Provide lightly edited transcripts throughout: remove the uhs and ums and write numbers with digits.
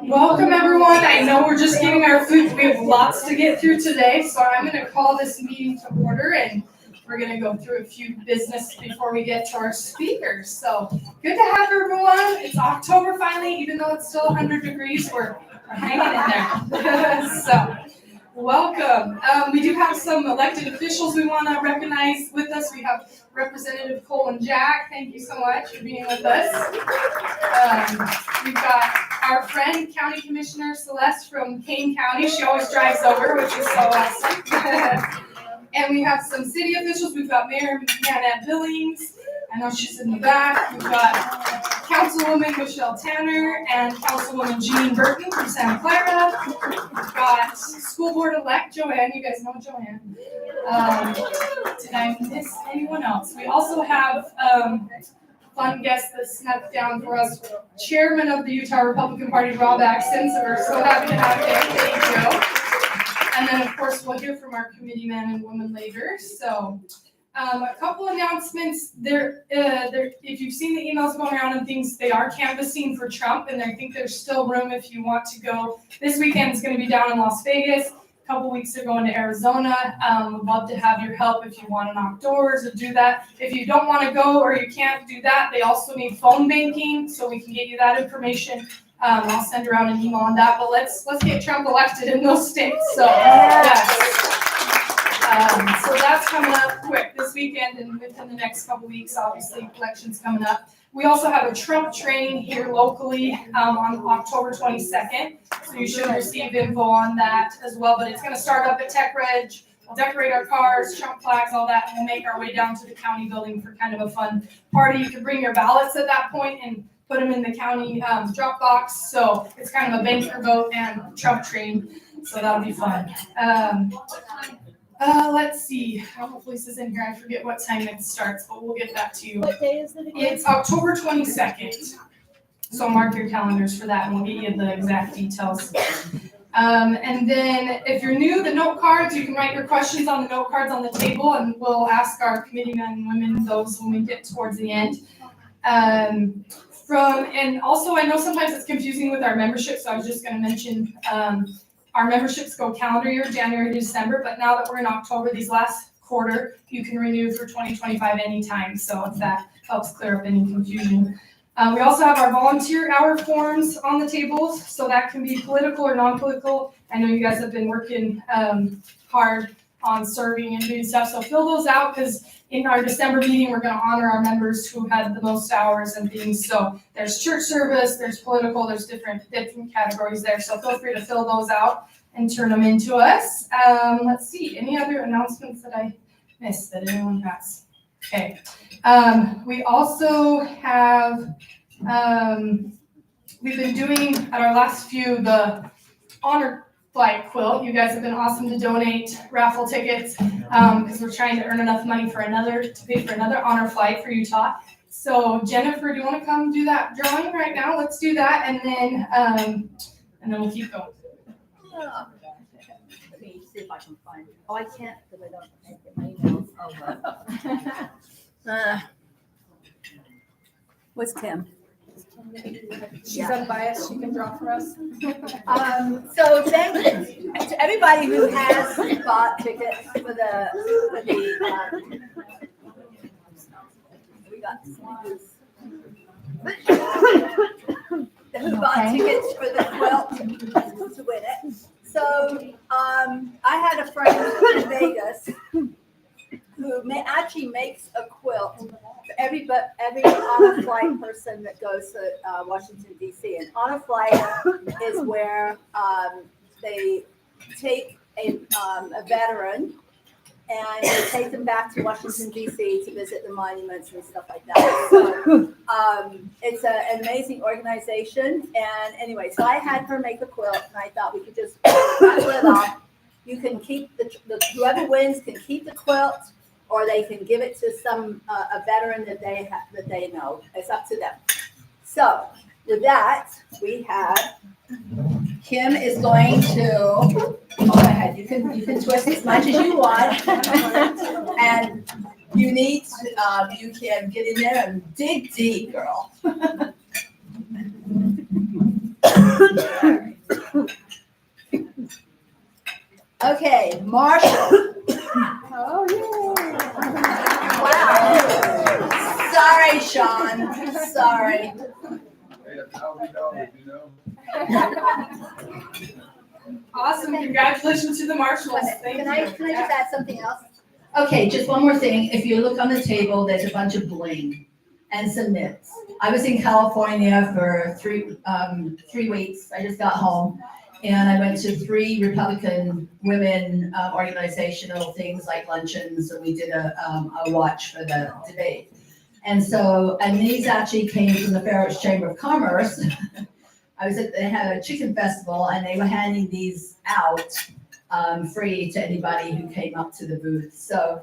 Welcome everyone. I know we're just getting our food. We have lots to get through today, so I'm going to call this meeting to order, and we're going to go through a few business before we get to our speakers. So good to have everyone. It's October finally, even though it's still 100 degrees, we're hanging in there. So welcome. We do have some elected officials we want to recognize with us. We have Representative Coleman Jack. Thank you so much for being with us. We've got our friend, County Commissioner Celeste from Kane County. She always drives over, which is so awesome. And we have some city officials. We've got Mayor Annette Billings. I know she's in the back. We've got Councilwoman Michelle Tanner and Councilwoman Jean Burton from Santa Clara. We've got School Board-elect Joanne. You guys know Joanne. Did I miss anyone else? We also have fun guest that snuck down for us, Chairman of the Utah Republican Party, Rob Axon. So we're so happy to have him. Thank you. And then, of course, we'll hear from our committeeman and woman later. So a couple announcements. If you've seen the emails going around and things, they are canvassing for Trump, and I think there's still room if you want to go. This weekend is going to be down in Las Vegas. A couple weeks are going to Arizona. Would love to have your help if you want to knock doors or do that. If you don't want to go or you can't do that, they also need phone banking, so we can get you that information. I'll send around an email on that. But let's get Trump elected in those states. So yes. So that's coming up quick this weekend and within the next couple weeks. Obviously, elections coming up. We also have a Trump training here locally on October 22nd. So you should receive info on that as well. But it's going to start up at Tech Reg. We'll decorate our cars, Trump flags, all that, and we'll make our way down to the county building for kind of a fun party. You can bring your ballots at that point and put them in the county drop box. So it's kind of a bank your vote and Trump train. So that'll be fun. Let's see. I don't know if Lisa's in here. I forget what time it starts, but we'll get that to you. What day is it again? It's October 22nd. So mark your calendars for that, and we'll get you the exact details. And then if you're new, the note cards, you can write your questions on the note cards on the table, and we'll ask our committee men and women those when we get towards the end. And also, I know sometimes it's confusing with our membership, so I was just going to mention our memberships go calendar year, January to December, but now that we're in October, these last quarter, you can renew for 2025 anytime, so if that helps clear up any confusion. We also have our volunteer hour forms on the tables, so that can be political or non-political. I know you guys have been working hard on serving and doing stuff, so fill those out, because in our December meeting, we're going to honor our members who had the most hours and things. So there's church service, there's political, there's different categories there. So feel free to fill those out and turn them into us. Let's see, any other announcements that I missed that anyone has? Okay. We also have, we've been doing at our last few, the honor flight quilt. You guys have been awesome to donate raffle tickets because we're trying to earn enough money for to pay for another honor flight for Utah. So Jennifer, do you want to come do that drawing right now? Let's do that, and then we'll keep going. Let me see if I can find it. Oh, I can't because I don't get my emails. Oh, what's Tim? She's unbiased, she can draw for us. So thank you to everybody who has bought tickets for the we got who bought tickets for the quilt to win it. So I had a friend in Vegas who actually makes a quilt for every honor flight person that goes to Washington, D.C. And honor flight is where they take a veteran and they take them back to Washington, D.C. to visit the monuments and stuff like that. So it's an amazing organization. And anyway, so I had her make a quilt, and I thought we could just pull it off. You you can keep whoever wins can keep the quilt, or they can give it to a veteran that they know. It's up to them. So with that, we have Kim is going to go ahead. You can twist as much as you want, and you can get in there and dig deep, girl. Okay, Marshall. Oh, Wow. Sorry, Sean. Sorry. Awesome, congratulations to the marshals. Thank Can I you. just add something else? Okay, just one more thing. If you look on the table, there's a bunch of bling and some knits. I was in California for three weeks. I just got home. And I went to 3 Republican women organizational things like luncheons, and we did a watch for the debate. And these actually came from the Fair Oaks Chamber of Commerce. They had a chicken festival, and they were handing these out free to anybody who came up to the booth. So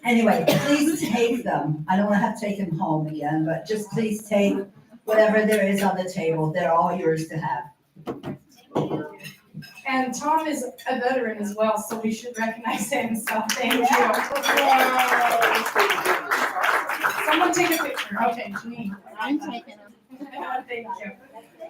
anyway, please take them. I don't want to have to take them home again, but just please take whatever there is on the table. They're all yours to have. And Tom is a veteran as well, so we should recognize him, so thank you. Someone take a picture. Okay, Janine. I'm taking them. Thank you.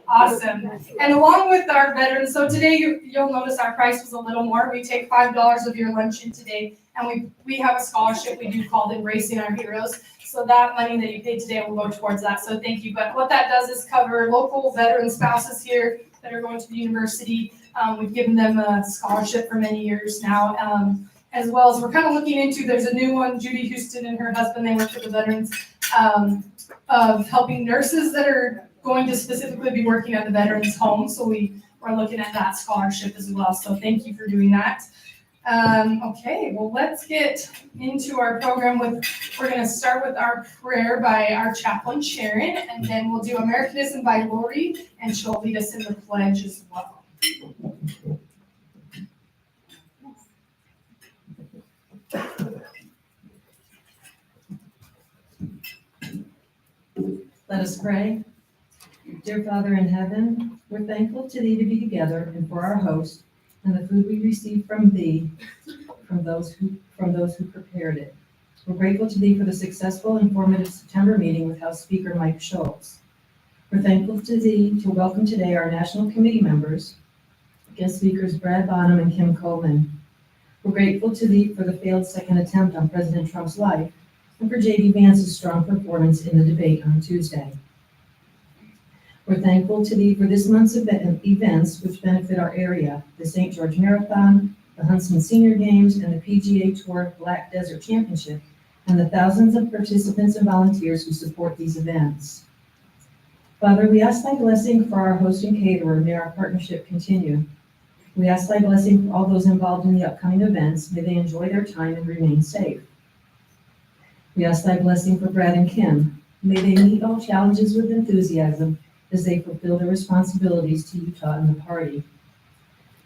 Awesome. And along with our veterans, so today you'll notice our price was a little more. We take $5 of your luncheon today, and we have a scholarship we do called Embracing Our Heroes. So that money that you paid today will go towards that. So thank you. But what that does is cover local veteran spouses here that are going to the university. We've given them a scholarship for many years now, as well as we're kind of looking into, there's a new one, Judy Houston and her husband, they work for the veterans, of helping nurses that are going to specifically be working at the veterans home. So we're looking at that scholarship as well. So thank you for doing that. Okay, well, let's get into our program we're going to start with our prayer by our chaplain, Sharon, and then we'll do Americanism by Lori, and she'll lead us in the pledge as well. Let us pray. Dear Father in heaven, we're thankful to Thee to be together and for our host and the food we receive from Thee, from those who prepared it. We're grateful to Thee for the successful, informative September meeting with House Speaker Mike Schultz. We're thankful to Thee to welcome today our National Committee members, guest speakers Brad Bonham and Kim Coleman. We're grateful to Thee for the failed second attempt on President Trump's life and for J.D. Vance's strong performance in the debate on Tuesday. We're thankful to Thee for this month's events which benefit our area, the St. George Marathon, the Huntsman Senior Games, and the PGA Tour Black Desert Championship, and the thousands of participants and volunteers who support these events. Father, we ask Thy blessing for our host and caterer. May our partnership continue. We ask Thy blessing for all those involved in the upcoming events. May they enjoy their time and remain safe. We ask Thy blessing for Brad and Kim. May they meet all challenges with enthusiasm as they fulfill their responsibilities to Utah and the party.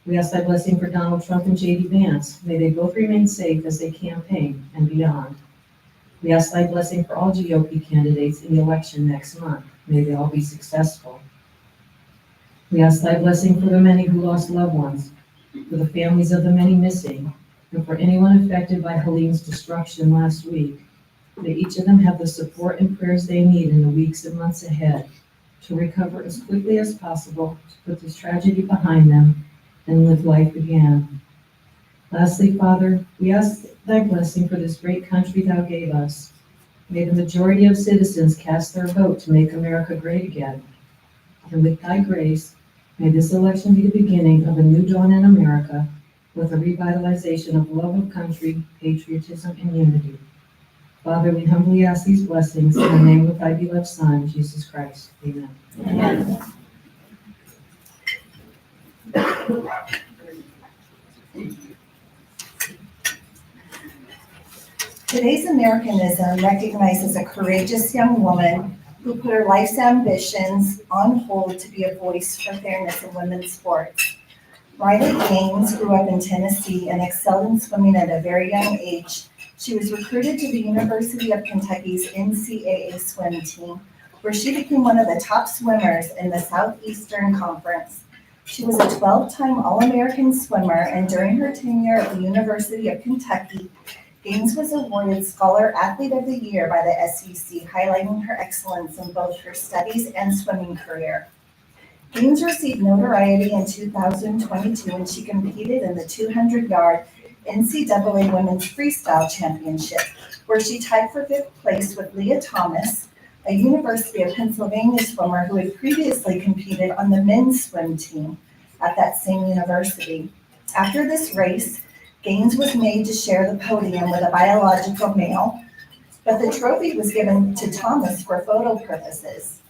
We ask Thy blessing for Donald Trump and J.D. Vance. May they both remain safe as they campaign and beyond. We ask Thy blessing for all GOP candidates in the election next month. May they all be successful. We ask Thy blessing for the many who lost loved ones, for the families of the many missing, and for anyone affected by Helene's destruction last week. May each of them have the support and prayers they need in the weeks and months ahead to recover as quickly as possible, to put this tragedy behind them and live life again. Lastly, Father, we ask Thy blessing for this great country Thou gave us. May the majority of citizens cast their vote to make America great again. And with Thy grace, may this election be the beginning of a new dawn in America with a revitalization of love of country, patriotism, and unity. Father, we humbly ask these blessings in the name of Thy beloved Son, Jesus Christ. Amen. Amen. Today's Americanism recognizes a courageous young woman who put her life's ambitions on hold to be a voice for fairness in women's sports. Riley Gaines grew up in Tennessee and excelled in swimming at a very young age. She was recruited to the University of Kentucky's NCAA swim team, where she became one of the top swimmers in the Southeastern Conference. She was a 12-time All-American swimmer, and during her tenure at the University of Kentucky, Gaines was awarded Scholar Athlete of the Year by the SEC, highlighting her excellence in both her studies and swimming career. Gaines received notoriety in 2022 when she competed in the 200-yard NCAA Women's Freestyle Championship, where she tied for 5th place with Leah Thomas, a University of Pennsylvania swimmer who had previously competed on the men's swim team at that same university. After this race, Gaines was made to share the podium with a biological male, but the trophy was given to Thomas for photo purposes.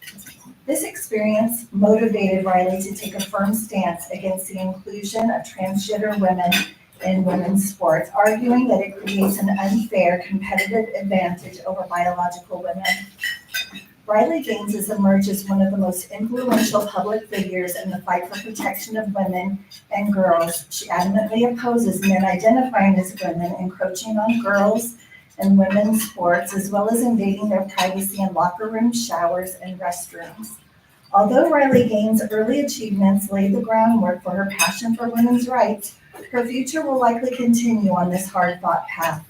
This experience motivated Riley to take a firm stance against the inclusion of transgender women in women's sports, arguing that it creates an unfair competitive advantage over biological women. Riley Gaines has emerged as one of the most influential public figures in the fight for protection of women and girls. She adamantly opposes men identifying as women encroaching on girls and women's sports, as well as invading their privacy in locker rooms, showers, and restrooms. Although Riley Gaines' early achievements laid the groundwork for her passion for women's rights, her future will likely continue on this hard-fought path.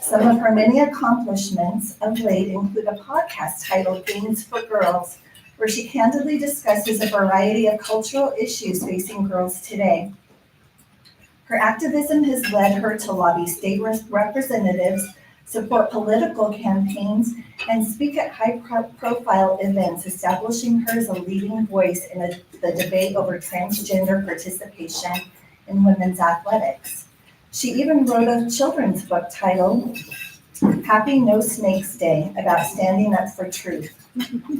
Some of her many accomplishments of late include a podcast titled Gaines for Girls, where she candidly discusses a variety of cultural issues facing girls today. Her activism has led her to lobby state representatives, support political campaigns, and speak at high-profile events, establishing her as a leading voice in the debate over transgender participation in women's athletics. She even wrote a children's book titled Happy No Snakes Day about standing up for truth.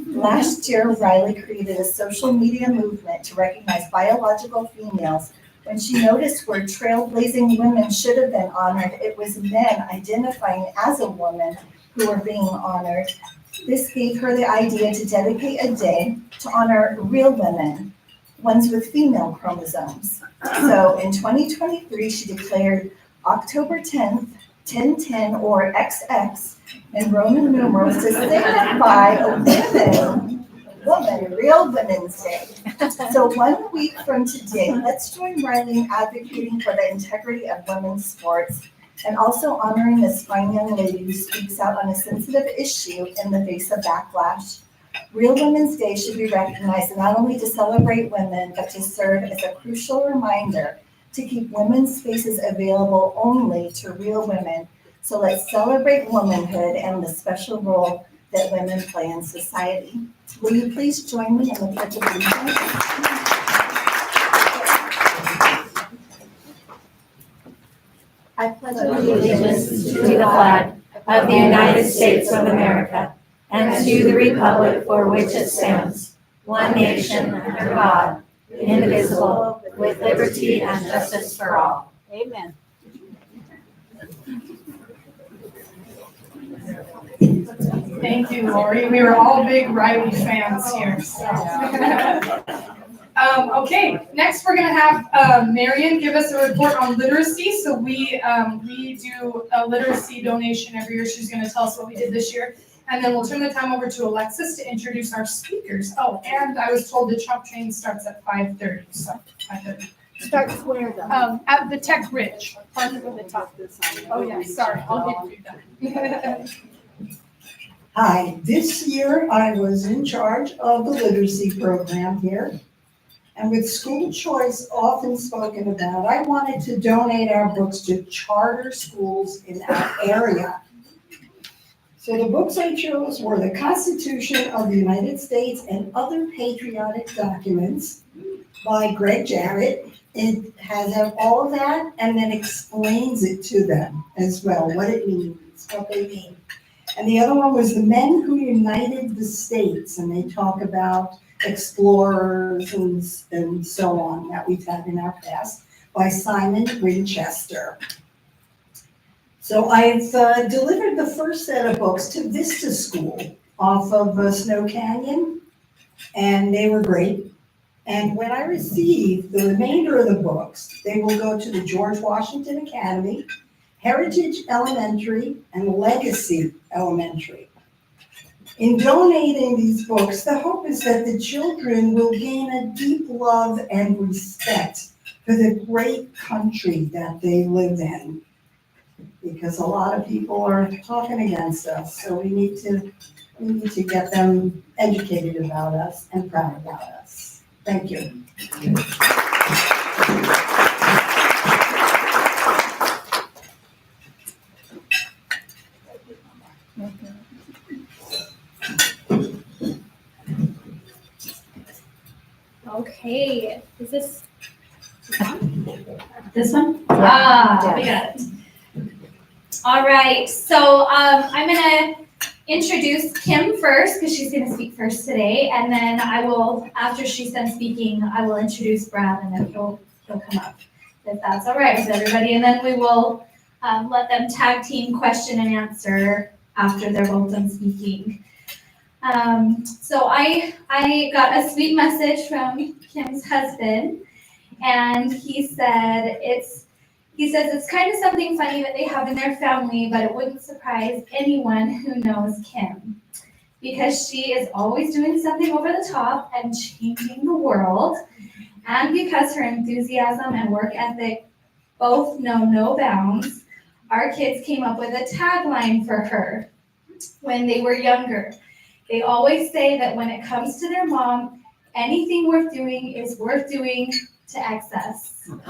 Last year, Riley created a social media movement to recognize biological females. When she noticed where trailblazing women should have been honored, it was men identifying as a woman who were being honored. This gave her the idea to dedicate a day to honor real women, ones with female chromosomes. So in 2023, she declared October 10th, 1010 or XX in Roman numerals to signify a woman, Real Women's Day. So 1 week from today, let's join Riley in advocating for the integrity of women's sports and also honoring this fine young lady who speaks out on a sensitive issue in the face of backlash. Real Women's Day should be recognized not only to celebrate women, but to serve as a crucial reminder to keep women's spaces available only to real women. So let's celebrate womanhood and the special role that women play in society. Will you please join me in the Pledge of Allegiance? I pledge allegiance to the flag of the United States of America and to the republic for which it stands, one nation under God, indivisible, with liberty and justice for all. Amen. Thank you, Lori. We were all big Riley fans here. So. Okay, next we're gonna have Marion give us a report on literacy. So we do a literacy donation every year. She's gonna tell us what we did this year. And then we'll turn the time over to Alexis to introduce our speakers. Oh, and I was told the chop train starts at 5:30, so 5:30. Starts where though? At the Tech Ridge, part of the top. Oh yeah, sorry, I'll give you that. Hi, this year I was in charge of the literacy program here. And with school choice often spoken about, I wanted to donate our books to charter schools in our area. So the books I chose were the Constitution of the United States and Other Patriotic Documents by Greg Jarrett. It has all of that and then explains it to them as well, what it means, what they mean. And the other one was The Men Who United the States, and they talk about explorers and so on that we've had in our past by Simon Winchester. So I've delivered the first set of books to Vista School off of Snow Canyon, and they were great. And when I receive the remainder of the books, they will go to the George Washington Academy, Heritage Elementary, and Legacy Elementary. In donating these books, the hope is that the children will gain a deep love and respect for the great country that they live in. Because a lot of people are talking against us, so we need to get them educated about us and proud about us. Thank you. Okay, is this This one? Ah, we got it. All right, so I'm gonna introduce Kim first because she's gonna speak first today, and then I will, after she's done speaking, I will introduce Brad, and then he'll come up, if that's all right with everybody, and then we will let them tag team question and answer after they're both done speaking. So I got a sweet message from Kim's husband, and he says it's kind of something funny that they have in their family, but it wouldn't surprise anyone who knows Kim, because she is always doing something over the top and changing the world, and because her enthusiasm and work ethic both know no bounds. Our kids came up with a tagline for her when they were younger. They always say that when it comes to their mom, anything worth doing is worth doing to excess. And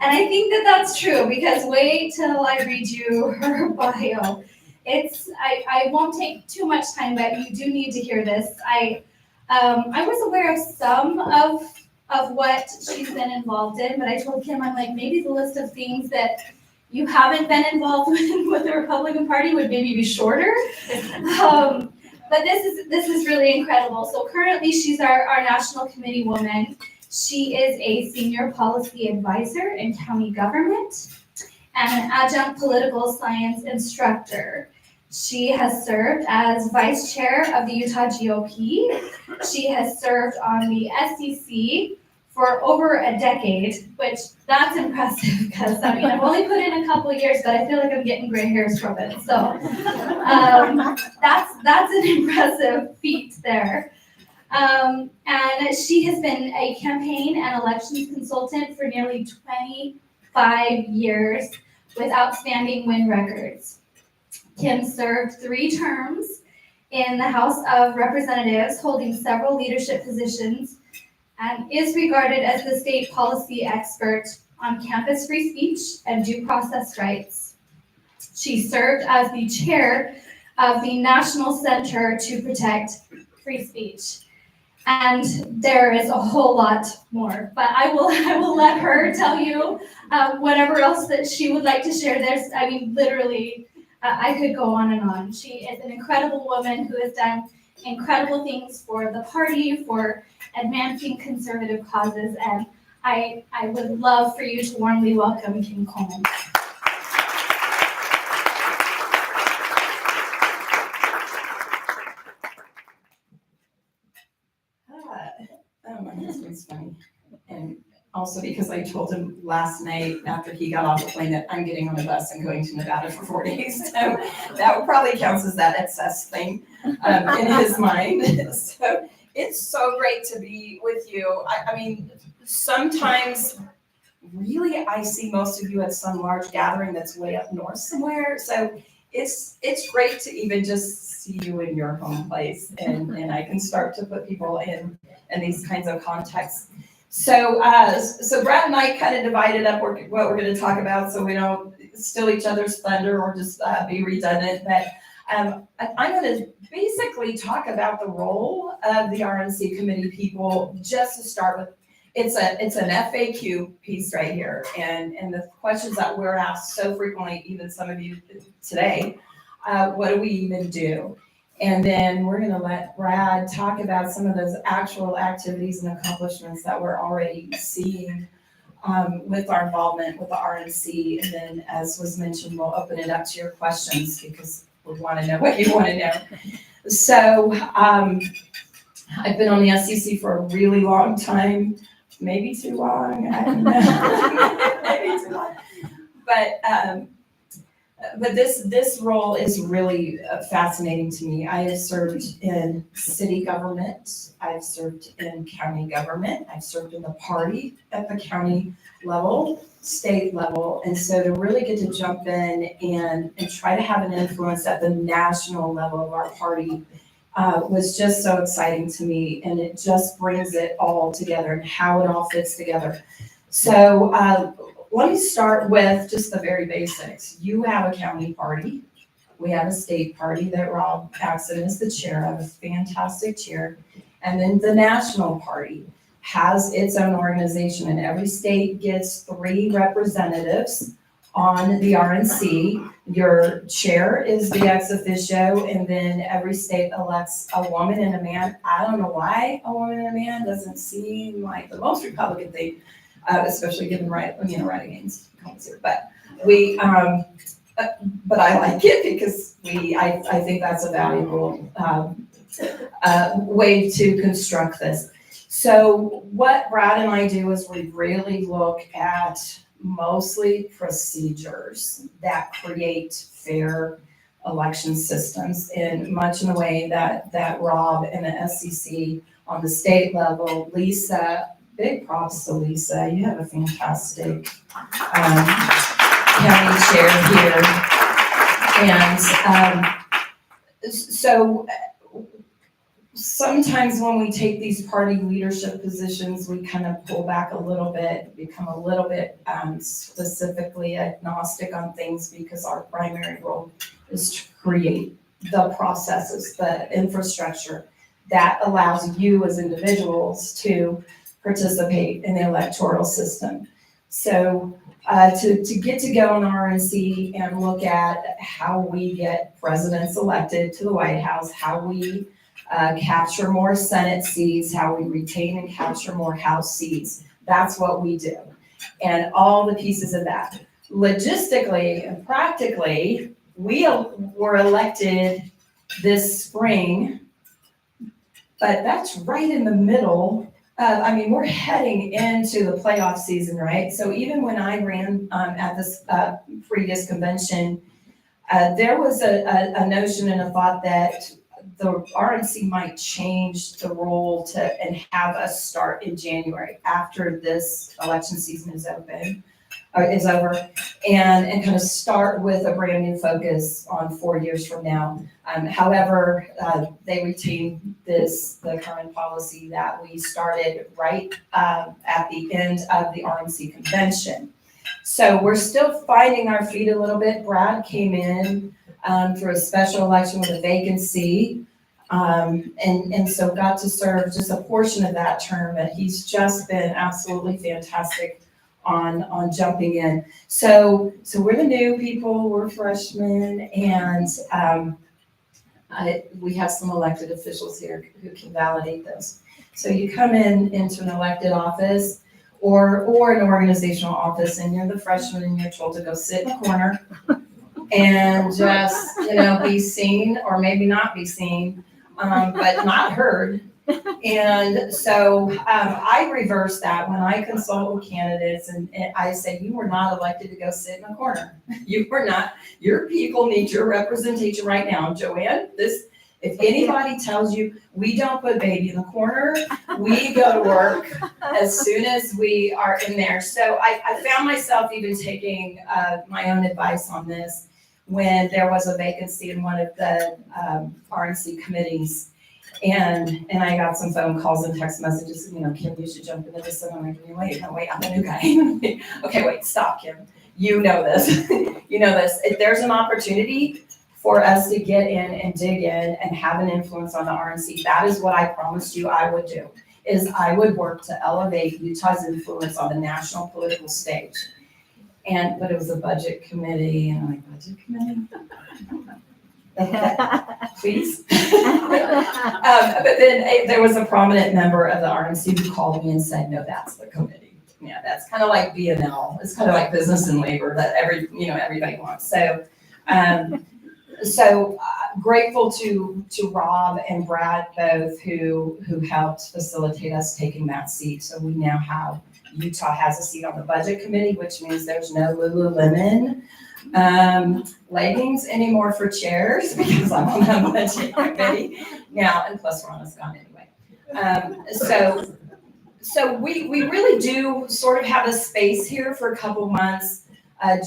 I think that that's true, because wait till I read you her bio. I won't take too much time, but you do need to hear this. I was aware of some of what she's been involved in, but I told Kim, I'm like, maybe the list of things that you haven't been involved with the Republican Party would maybe be shorter. But this is really incredible. So currently she's our national committeewoman. She is a senior policy advisor in county government and an adjunct political science instructor. She has served as vice chair of the Utah GOP. She has served on the SEC for over a decade, which that's impressive, because I mean, I've only put in a couple of years, but I feel like I'm getting gray hairs from it. So that's an impressive feat there. And she has been a campaign and elections consultant for nearly 25 years with outstanding win records. Kim served 3 terms in the House of Representatives, holding several leadership positions, and is regarded as the state policy expert on campus free speech and due process rights. She served as the chair of the National Center to Protect Free Speech. And there is a whole lot more, but I will let her tell you whatever else that she would like to share. I mean, literally, I could go on and on. She is an incredible woman who has done incredible things for the party, for advancing conservative causes, and I would love for you to warmly welcome Kim Coleman. Oh, my husband's funny. And also because I told him last night after he got off the plane that I'm getting on a bus and going to Nevada for 4 days. So that probably counts as that excess thing in his mind. So it's so great to be with you. I mean, sometimes really I see most of you at some large gathering that's way up north somewhere. So it's great to even just see you in your home place, and I can start to put people in these kinds of contexts. So Brad and I kind of divided up what we're going to talk about, so we don't steal each other's thunder or just be redundant. But I'm going to basically talk about the role of the RNC committee people, just to start with. It's an FAQ piece right here, and the questions that we're asked so frequently, even some of you today, what do we even do? And then we're gonna let Brad talk about some of those actual activities and accomplishments that we're already seeing with our involvement with the RNC. And then, as was mentioned, we'll open it up to your questions, because we wanna know what you wanna know. So I've been on the SCC for a really long time, maybe too long, I don't know. Maybe too long. But this role is really fascinating to me. I have served in city government, I've served in county government, I've served in the party at the county level, state level, and so to really get to jump in and try to have an influence at the national level of our party was just so exciting to me, and it just brings it all together and how it all fits together. So let me start with just the very basics. You have a county party. We have a state party that Rob Paxton is the chair of, a fantastic chair. And then the national party has its own organization, and every state gets 3 representatives on the RNC. Your chair is the ex officio, and then every state elects a woman and a man. I don't know why a woman and a man doesn't seem like the most Republican thing. Especially given right against here, but but I like it because I think that's a valuable way to construct this. So what Brad and I do is we really look at mostly procedures that create fair election systems, in much in the way that Rob and the SCC on the state level, Lisa. Big props to Lisa. You have a fantastic county chair here. And so sometimes when we take these party leadership positions, we kind of pull back a little bit, become a little bit specifically agnostic on things, because our primary role is to create the processes, the infrastructure that allows you as individuals to participate in the electoral system. So to get to go on the RNC and look at how we get presidents elected to the White House, how we capture more Senate seats, how we retain and capture more House seats, that's what we do. And all the pieces of that. Logistically and practically, we were elected this spring, but that's right in the middle. We're heading into the playoff season, right? So even when I ran at this previous convention, there was a notion and a thought that the RNC might change the role and have us start in January after this election season is over, and kind of start with a brand new focus on 4 years from now. However, they retained the current policy that we started right at the end of the RNC convention. So we're still finding our feet a little bit. Brad came in for a special election with a vacancy, and so got to serve just a portion of that term, but he's just been absolutely fantastic on jumping in. So we're the new people, we're freshmen, and we have some elected officials here who can validate those. So you come into an elected office or an organizational office, and you're the freshman and you're told to go sit in the corner and just, be seen, or maybe not be seen, but not heard. And so I reverse that when I consult with candidates, and I say, you were not elected to go sit in a corner. You were not. Your people need your representation right now. Joanne, if anybody tells you we don't put baby in the corner, we go to work as soon as we are in there. So I found myself even taking my own advice on this when there was a vacancy in one of the RNC committees. And I got some phone calls and text messages, Kim, you should jump into this. And I'm like, wait, I'm the new guy. Okay, wait, stop, Kim. You know this. You know this. If there's an opportunity for us to get in and dig in and have an influence on the RNC, that is what I promised you I would do, is I would work to elevate Utah's influence on the national political stage. But it was a budget committee, and I'm like, budget committee? Please. But then there was a prominent member of the RNC who called me and said, no, that's the committee. Yeah, that's kind of like B&L. It's kind of like business and labor that everybody wants. So So grateful to Rob and Brad both who helped facilitate us taking that seat. So we now have, Utah has a seat on the budget committee, which means there's no Lululemon leggings anymore for chairs because I'm on the budget committee now, and plus Rhonda's gone anyway. So we really do sort of have a space here for a couple months.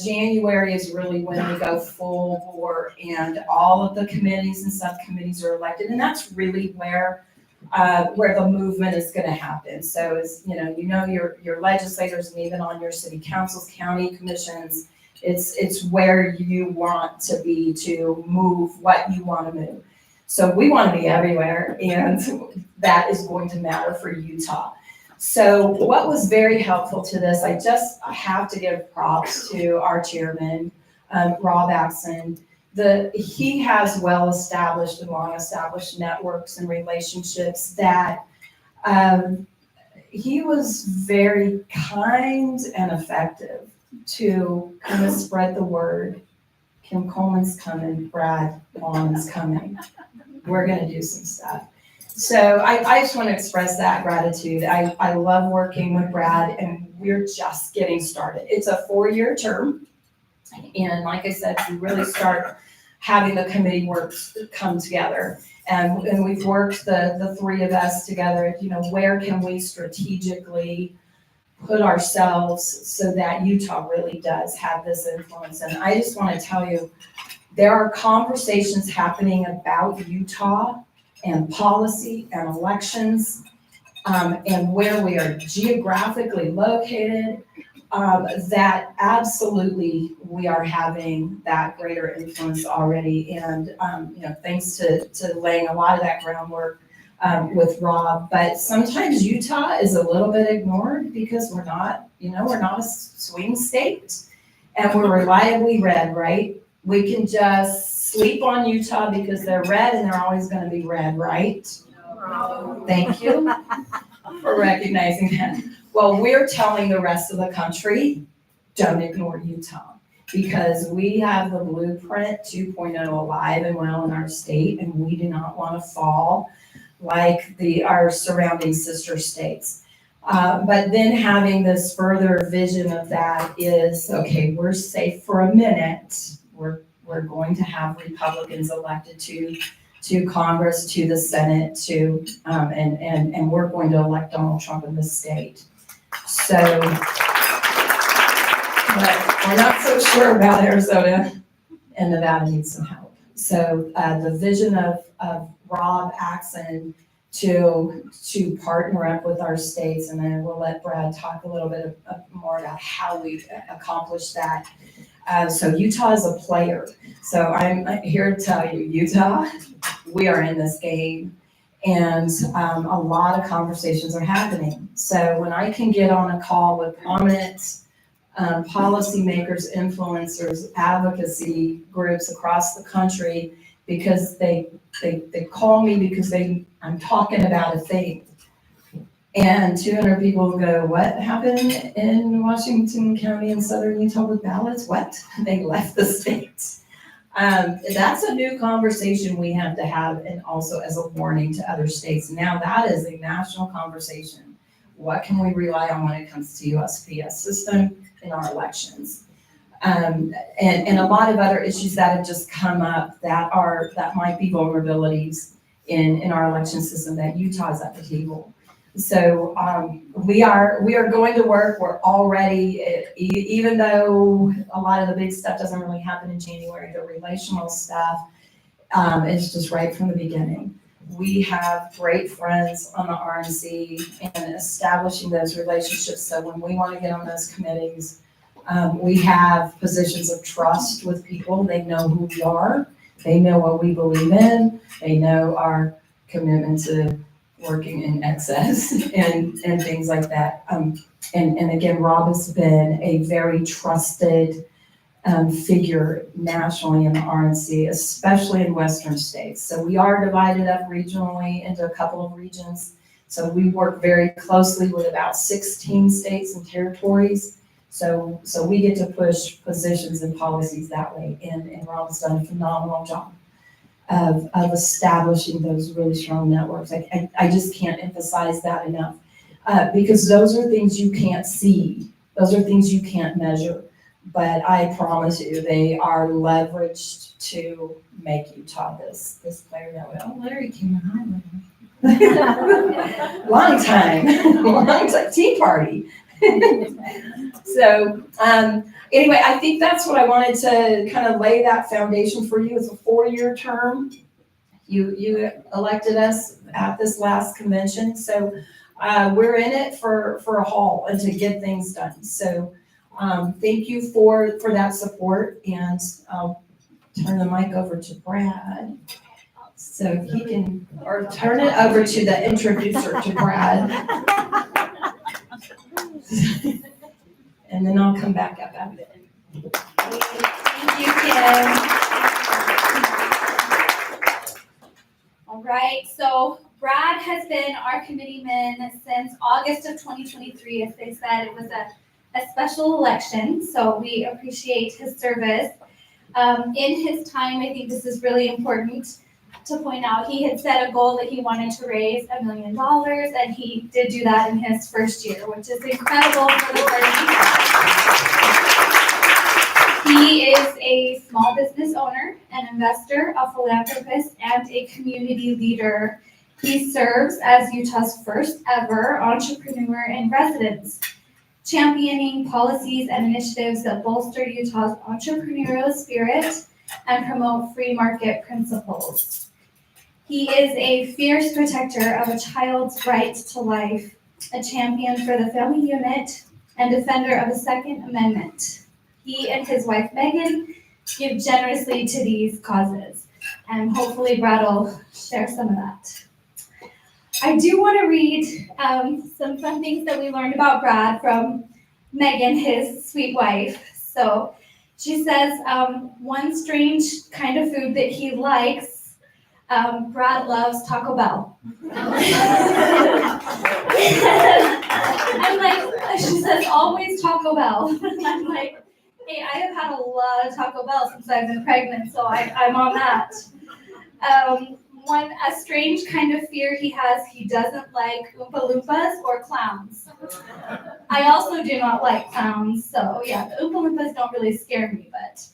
January is really when we go full bore and all of the committees and subcommittees are elected, and that's really where the movement is going to happen. So as your legislators and even on your city councils, county commissions, it's where you want to be to move what you want to move. So we want to be everywhere, and that is going to matter for Utah. So what was very helpful to this, I have to give props to our chairman, Rob Axon. He has well-established and long-established networks and relationships that he was very kind and effective to kind of spread the word. Kim Coleman's coming, Brad Bonham's coming. We're gonna do some stuff. So I just want to express that gratitude. I love working with Brad, and we're just getting started. It's a 4-year term. And like I said, we really start having the committee work come together. And we've worked the three of us together, where can we strategically put ourselves so that Utah really does have this influence. And I just want to tell you, there are conversations happening about Utah and policy and elections, and where we are geographically located, that absolutely we are having that greater influence already. And, thanks to laying a lot of that groundwork with Rob. But sometimes Utah is a little bit ignored because we're not a swing state, and we're reliably red, right? We can just sleep on Utah because they're red and they're always going to be red, right? No. Thank you for recognizing that. Well, we're telling the rest of the country, don't ignore Utah, because we have the blueprint 2.0 alive and well in our state, and we do not want to fall like our surrounding sister states. But then having this further vision of that is, okay, we're safe for a minute. We're going to have Republicans elected to Congress, to the Senate, and we're going to elect Donald Trump in this state. So, but we're not so sure about Arizona, and Nevada needs some help. So the vision of Rob Axon to partner up with our states, and then we'll let Brad talk a little bit more about how we accomplish that. So Utah is a player. So I'm here to tell you, Utah, we are in this game, and a lot of conversations are happening. So when I can get on a call with prominent policymakers, influencers, advocacy groups across the country, because they call me because I'm talking about a thing. And 200 people will go, what happened in Washington County in southern Utah with ballots? What? They left the state. That's a new conversation we have to have, and also as a warning to other states. Now that is a national conversation. What can we rely on when it comes to USPS system in our elections? And a lot of other issues that have just come up that might be vulnerabilities in our election system that Utah's at the table. So we are going to work. We're already, even though a lot of the big stuff doesn't really happen in January, the relational stuff is just right from the beginning. We have great friends on the RNC and establishing those relationships. So when we want to get on those committees, we have positions of trust with people. They know who we are. They know what we believe in. They know our commitment to working in excess and things like that. And again, Rob has been a very trusted figure nationally in the RNC, especially in Western states. So we are divided up regionally into a couple of regions. So we work very closely with about 16 states and territories So we get to push positions and policies that way, and Rob's done a phenomenal job of establishing those really strong networks. I just can't emphasize that enough, because those are things you can't see. Those are things you can't measure, but I promise you, they are leveraged to make Utah this player that way. Oh, Larry came in. Long time, tea party. So, anyway, I think that's what I wanted to kind of lay that foundation for you. It's a 4-year term. You elected us at this last convention, so we're in it for a haul and to get things done. So thank you for that support, and I'll turn the mic over to Brad. So he can, or turn it over to the introducer, to Brad. And then I'll come back up after it. Thank you, Kim. All right, so Brad has been our committeeman since August of 2023. As they said, it was a special election, so we appreciate his service. In his time, I think this is really important to point out, he had set a goal that he wanted to raise $1 million, and he did do that in his first year, which is incredible for the first year. He is a small business owner, an investor, a philanthropist, and a community leader. He serves as Utah's first ever entrepreneur in residence, championing policies and initiatives that bolster Utah's entrepreneurial spirit and promote free market principles. He is a fierce protector of a child's right to life, a champion for the family unit, and defender of the Second Amendment. He and his wife Megan give generously to these causes, and hopefully Brad will share some of that. I do want to read some fun things that we learned about Brad from Megan, his sweet wife. So she says, one strange kind of food that he likes, Brad loves Taco Bell. I'm like, she says, always Taco Bell. I'm like, hey, I have had a lot of Taco Bell since I've been pregnant, so I'm on that. A strange kind of fear he has, he doesn't like Oompa Loompas or clowns. I also do not like clowns, so yeah, the Oompa Loompas don't really scare me, but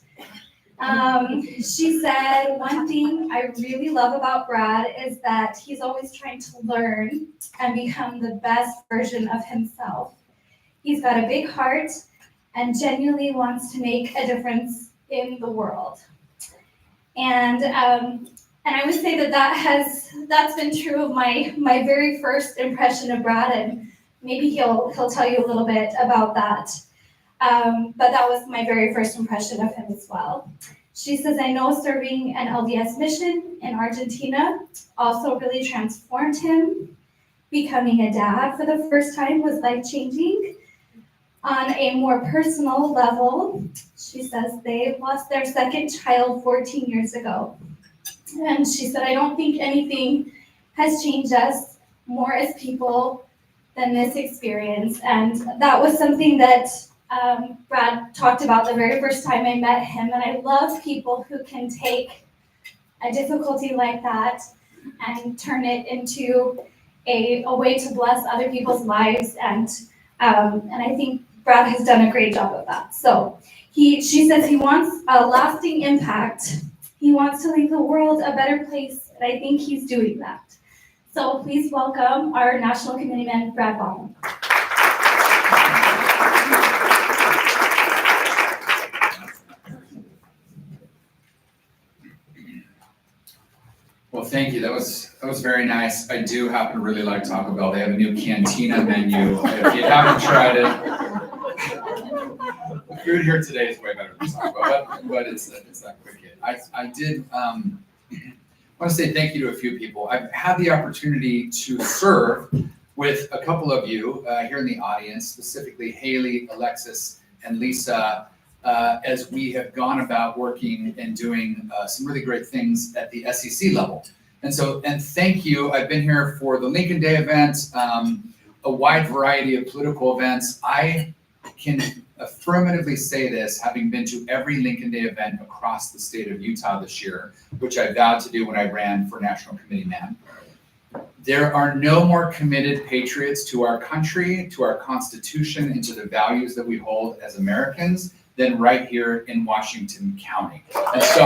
she said, one thing I really love about Brad is that he's always trying to learn and become the best version of himself. He's got a big heart and genuinely wants to make a difference in the world. And I would say that's been true of my very first impression of Brad, and maybe he'll tell you a little bit about that. But that was my very first impression of him as well. She says, I know serving an LDS mission in Argentina also really transformed him. Becoming a dad for the first time was life-changing. On a more personal level, she says they lost their second child 14 years ago. And she said, I don't think anything has changed us more as people than this experience. And that was something that Brad talked about the very first time I met him. And I love people who can take a difficulty like that and turn it into a way to bless other people's lives. And I think Brad has done a great job of that. So she says he wants a lasting impact. He wants to leave the world a better place, and I think he's doing that. So please welcome our National Committeeman, Brad Bonham. Well, thank you. That was very nice. I do happen to really like Taco Bell. They have a new cantina menu. If you haven't tried it, food here today is way better than Taco Bell, but it's that quick hit. I did want to say thank you to a few people. I've had the opportunity to serve with a couple of you here in the audience, specifically Haley, Alexis, and Lisa, as we have gone about working and doing some really great things at the SEC level. And thank you. I've been here for the Lincoln Day event, a wide variety of political events. I can affirmatively say this, having been to every Lincoln Day event across the state of Utah this year, which I vowed to do when I ran for National Committeeman. There are no more committed patriots to our country, to our Constitution, and to the values that we hold as Americans than right here in Washington County. And so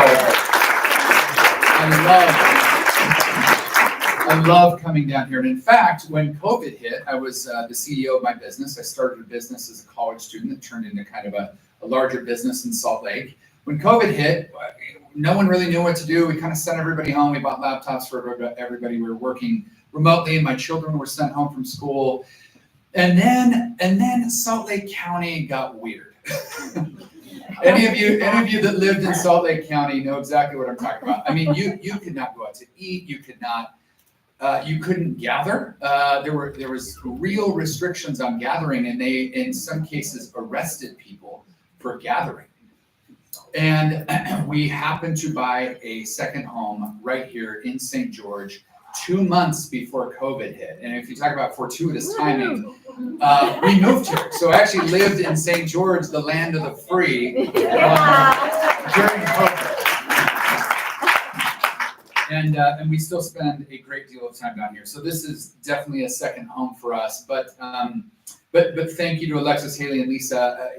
I love coming down here. And in fact, when COVID hit, I was the CEO of my business. I started a business as a college student that turned into kind of a larger business in Salt Lake. When COVID hit, no one really knew what to do. We kind of sent everybody home. We bought laptops for everybody. We were working remotely. My children were sent home from school. And then Salt Lake County got weird. Any of you that lived in Salt Lake County know exactly what I'm talking about. I mean, you could not go out to eat. You could not. You couldn't gather. There was real restrictions on gathering, and they, in some cases, arrested people for gathering. And we happened to buy a second home right here in St. George 2 months before COVID hit. And if you talk about fortuitous timing, we moved here. So I actually lived in St. George, the land of the free, during COVID. And we still spend a great deal of time down here. So this is definitely a second home for us. But thank you to Alexis, Haley, and Lisa.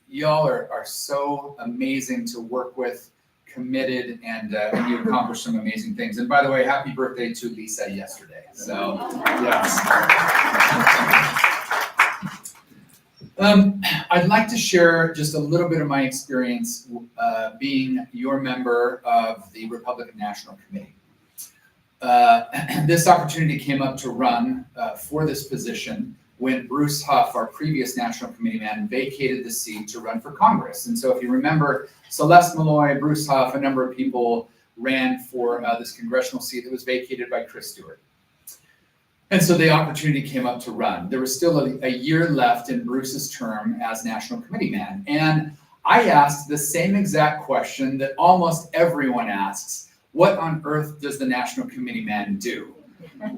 Y'all are so amazing to work with, committed, and you accomplished some amazing things. And by the way, happy birthday to Lisa yesterday. So yes. I'd like to share just a little bit of my experience being your member of the Republican National Committee. This opportunity came up to run for this position when Bruce Huff, our previous National Committeeman, vacated the seat to run for Congress. And so if you remember, Celeste Malloy, Bruce Huff, a number of people ran for this congressional seat that was vacated by Chris Stewart. And so the opportunity came up to run. There was still a year left in Bruce's term as National Committeeman. And I asked the same exact question that almost everyone asks: what on earth does the National Committeeman do?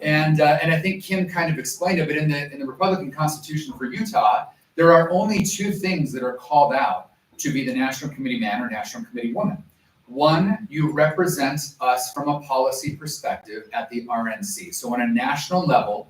And I think Kim kind of explained it, but in the Republican Constitution for Utah, there are only two things that are called out to be the National Committeeman or National Committeewoman. One, you represent us from a policy perspective at the RNC. So on a national level,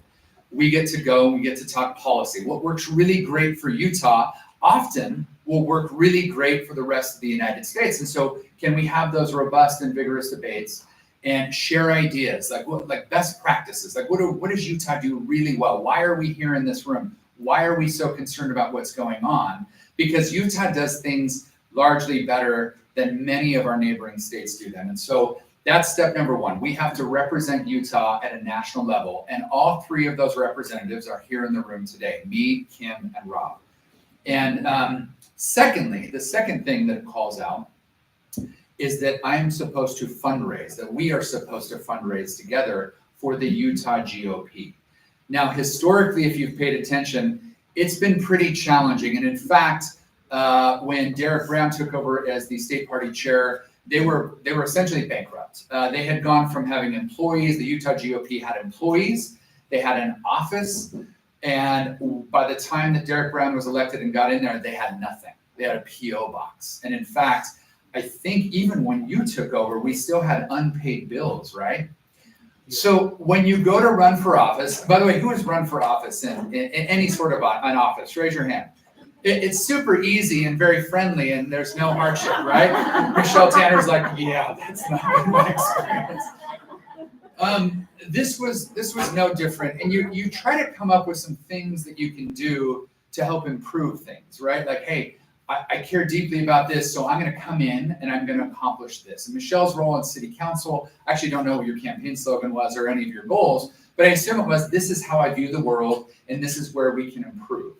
we get to go and we get to talk policy. What works really great for Utah often will work really great for the rest of the United States. And so can we have those robust and vigorous debates and share ideas, like best practices, like what does Utah do really well? Why are we here in this room? Why are we so concerned about what's going on? Because Utah does things largely better than many of our neighboring states do them. And so that's step number one. We have to represent Utah at a national level. And all three of those representatives are here in the room today: me, Kim, and Rob. And secondly, the second thing that it calls out is that I'm supposed to fundraise, that we are supposed to fundraise together for the Utah GOP. Now, historically, if you've paid attention, it's been pretty challenging. And in fact, when Derek Brown took over as the state party chair, they were essentially bankrupt. They had gone from having employees. The Utah GOP had employees. They had an office. And by the time that Derek Brown was elected and got in there, they had nothing. They had a PO box. And in fact, I think even when you took over, we still had unpaid bills, right? So when you go to run for office, by the way, who has run for office in any sort of an office? Raise your hand. It's super easy and very friendly, and there's no hardship, right? Michelle Tanner's like, yeah, that's not been my experience. This was no different. And you try to come up with some things that you can do to help improve things, right? Like, hey, I care deeply about this, so I'm going to come in and I'm going to accomplish this. And Michelle's role in city council, I actually don't know what your campaign slogan was or any of your goals, but I assume it was, this is how I view the world, and this is where we can improve.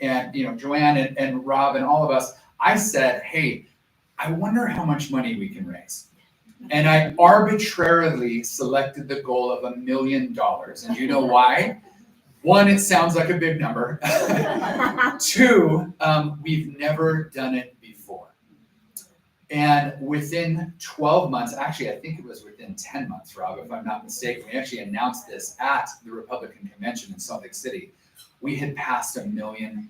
And, Joanne and Rob and all of us, I said, hey, I wonder how much money we can raise. And I arbitrarily selected the goal of $1 million. And you know why? One, it sounds like a big number. Two, we've never done it before. And within 12 months, actually, I think it was within 10 months, Rob, if I'm not mistaken, we actually announced this at the Republican convention in Salt Lake City. we had passed $1 million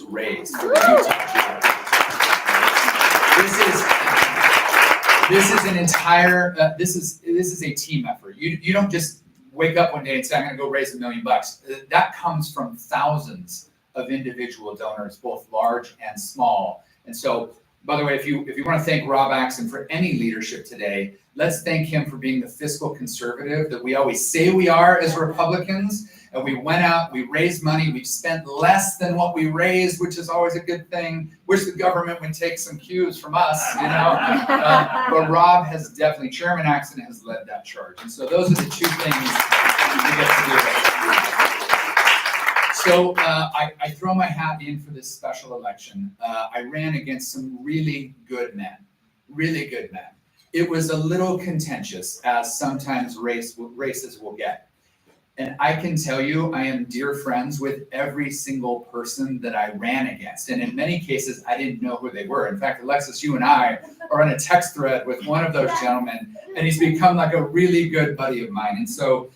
raised for the UTGOP. This is an entire, this is a team effort. You don't just wake up one day and say, I'm gonna go raise $1 million. That comes from thousands of individual donors, both large and small. And so, by the way, if you want to thank Rob Axon for any leadership today, let's thank him for being the fiscal conservative that we always say we are as Republicans. And we went out, we raised money, we've spent less than what we raised, which is always a good thing. Wish the government would take some cues from us, but Rob has definitely, Chairman Axon has led that charge. And so those are the two things we get to do. So I throw my hat in for this special election. I ran against some really good men. It was a little contentious, as sometimes races will get. And I can tell you, I am dear friends with every single person that I ran against. And in many cases, I didn't know who they were. In fact, Alexis, you and I are on a text thread with one of those gentlemen, and he's become like a really good buddy of mine. And so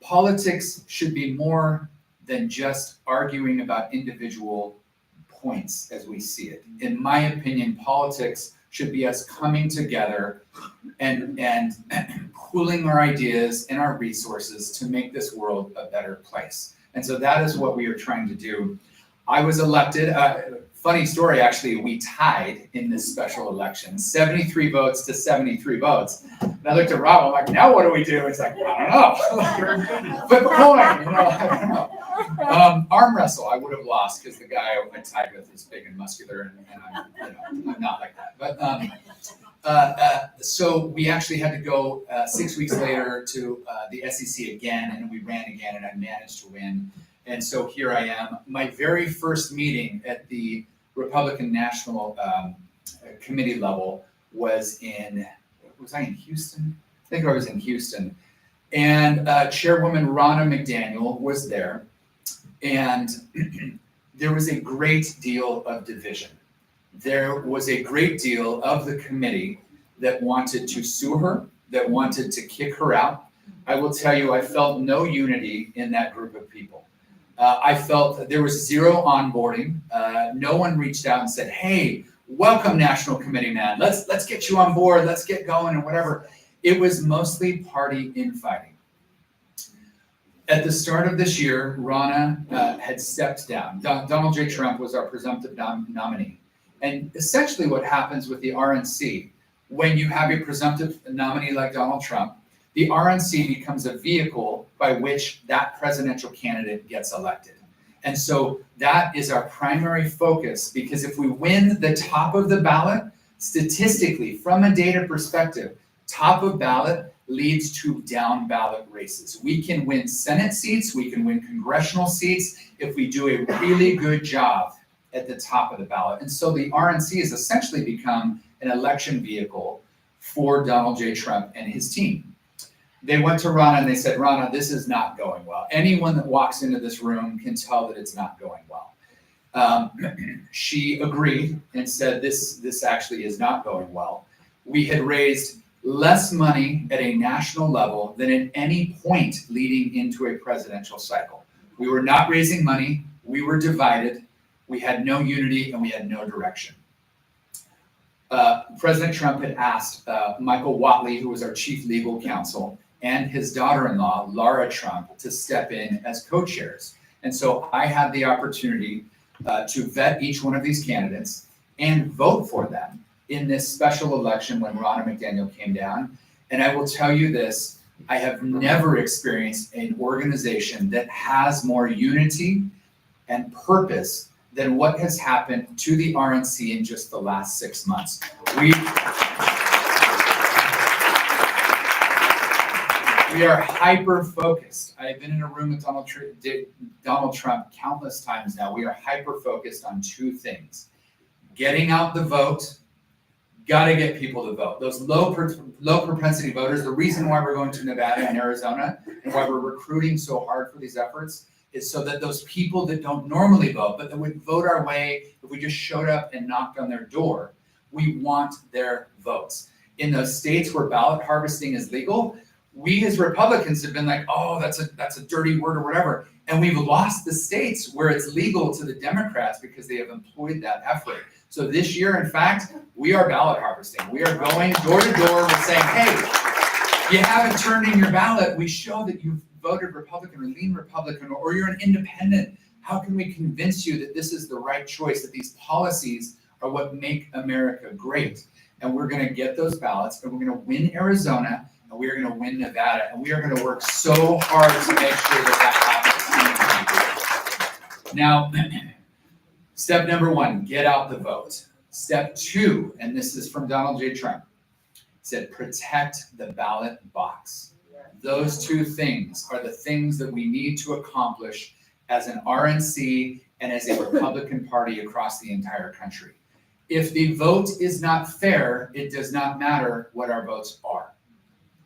politics should be more than just arguing about individual points as we see it. In my opinion, politics should be us coming together and pooling our ideas and our resources to make this world a better place. And so that is what we are trying to do. I was elected, funny story actually, we tied in this special election, 73 votes to 73 votes. And I looked at Rob, I'm like, now what do we do? It's like, I don't know, flip a coin, I don't know. Arm wrestle, I would have lost because the guy I tied with is big and muscular, and I'm not like that. But so we actually had to go 6 weeks later to the SEC again, and we ran again, and I managed to win. And so here I am. My very first meeting at the Republican National Committee level was I in Houston? I think I was in Houston. And Chairwoman Ronna McDaniel was there. And there was a great deal of division. There was a great deal of the committee that wanted to sue her, that wanted to kick her out. I will tell you, I felt no unity in that group of people. I felt there was zero onboarding. No one reached out and said, hey, welcome National Committeeman. Let's get you on board. Let's get going and whatever. It was mostly party infighting. At the start of this year, Ronna had stepped down. Donald J. Trump was our presumptive nominee. And essentially what happens with the RNC, when you have a presumptive nominee like Donald Trump, the RNC becomes a vehicle by which that presidential candidate gets elected. And so that is our primary focus, because if we win the top of the ballot, statistically, from a data perspective, top of ballot leads to down ballot races. We can win Senate seats, we can win congressional seats if we do a really good job at the top of the ballot. And so the RNC has essentially become an election vehicle for Donald J. Trump and his team. They went to Ronna and they said, Ronna, this is not going well. Anyone that walks into this room can tell that it's not going well. She agreed and said, this actually is not going well. We had raised less money at a national level than at any point leading into a presidential cycle. We were not raising money, we were divided, we had no unity, and we had no direction. President Trump had asked Michael Whatley, who was our chief legal counsel, and his daughter-in-law, Laura Trump, to step in as co-chairs. And so I had the opportunity to vet each one of these candidates and vote for them in this special election when Ronna McDaniel came down. And I will tell you this, I have never experienced an organization that has more unity and purpose than what has happened to the RNC in just the last 6 months. We are hyper-focused. I've been in a room with Donald Trump countless times now. We are hyper-focused on two things. Getting out the vote, got to get people to vote. Those low propensity voters, the reason why we're going to Nevada and Arizona and why we're recruiting so hard for these efforts is so that those people that don't normally vote, but that would vote our way if we just showed up and knocked on their door, we want their votes. In those states where ballot harvesting is legal, we as Republicans have been like, oh, that's a dirty word or whatever. And we've lost the states where it's legal to the Democrats because they have employed that effort. So this year, in fact, we are ballot harvesting. We are going door to door. We're saying, hey, you haven't turned in your ballot. We show that you've voted Republican or lean Republican, or you're an independent. How can we convince you that this is the right choice, that these policies are what make America great? And we're going to get those ballots, and we're going to win Arizona, and we are going to win Nevada, and we are going to work so hard to make sure that happens. Now, step number 1, get out the vote. Step 2, and this is from Donald J. Trump, said protect the ballot box. Those 2 things are the things that we need to accomplish as an RNC and as a Republican Party across the entire country. If the vote is not fair, it does not matter what our votes are.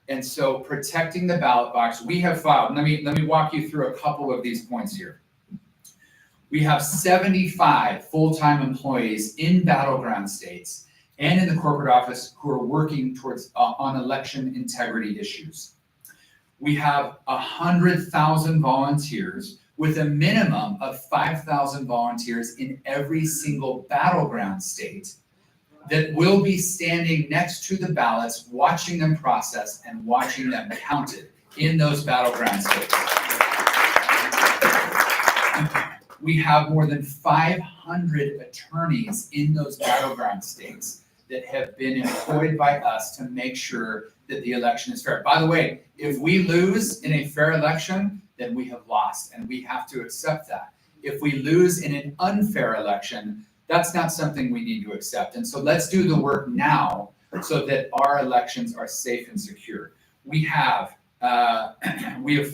And so protecting the ballot box, we have filed, let me walk you through a couple of these points here. We have 75 full-time employees in battleground states and in the corporate office who are working towards on election integrity issues. We have 100,000 volunteers with a minimum of 5,000 volunteers in every single battleground state that will be standing next to the ballots, watching them processed and watching them counted in those battleground states. We have more than 500 attorneys in those battleground states that have been employed by us to make sure that the election is fair. By the way, if we lose in a fair election, then we have lost, and we have to accept that. If we lose in an unfair election, that's not something we need to accept. And so let's do the work now so that our elections are safe and secure. We have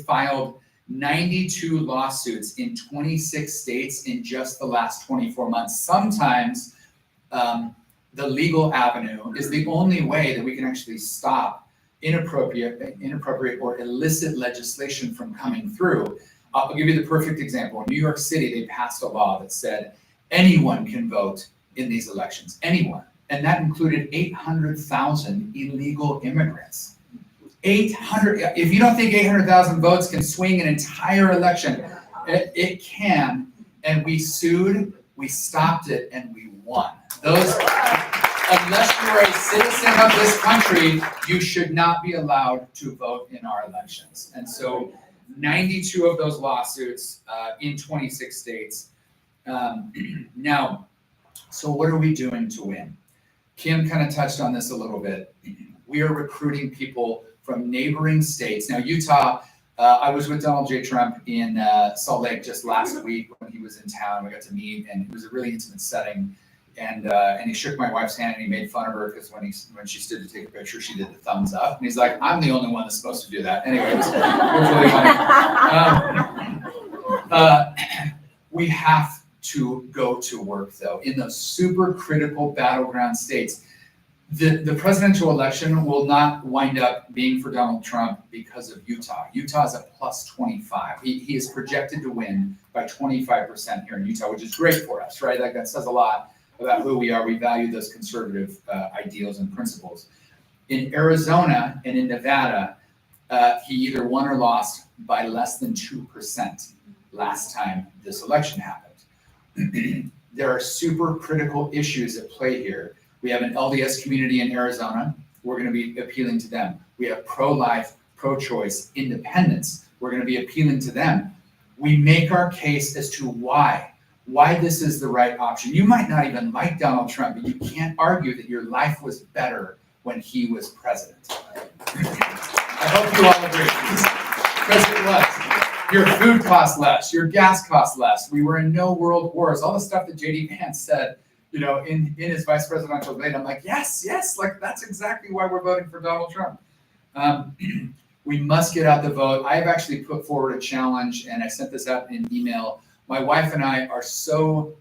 filed 92 lawsuits in 26 states in just the last 24 months. Sometimes the legal avenue is the only way that we can actually stop inappropriate or illicit legislation from coming through. I'll give you the perfect example. In New York City, they passed a law that said anyone can vote in these elections, anyone. And that included 800,000 illegal immigrants. 800, if you don't think 800,000 votes can swing an entire election, it can. And we sued, we stopped it, and we won. Unless you are a citizen of this country, you should not be allowed to vote in our elections. And so 92 of those lawsuits in 26 states. Now, so what are we doing to win? Kim kind of touched on this a little bit. We are recruiting people from neighboring states. Now, Utah, I was with Donald J. Trump in Salt Lake just last week when he was in town. We got to meet, and it was a really intimate setting. And he shook my wife's hand and he made fun of her because when she stood to take a picture, she did the thumbs up. And he's like, I'm the only one that's supposed to do that. Anyway, it was really funny. We have to go to work, though, in those super critical battleground states. The presidential election will not wind up being for Donald Trump because of Utah. Utah is a plus 25. He is projected to win by 25% here in Utah, which is great for us, right? Like that says a lot about who we are. We value those conservative ideals and principles. In Arizona and in Nevada, he either won or lost by less than 2% last time this election happened. There are super critical issues at play here. We have an LDS community in Arizona. We're going to be appealing to them. We have pro-life, pro-choice, independents. We're going to be appealing to them. We make our case as to why this is the right option. You might not even like Donald Trump, but you can't argue that your life was better when he was president. I hope you all agree, because it was. Your food cost less, your gas cost less. We were in no world wars. All the stuff that J.D. Vance said, in his vice presidential debate, I'm like, yes, like that's exactly why we're voting for Donald Trump. We must get out the vote. I've actually put forward a challenge, and I sent this out in an email. My wife and I are so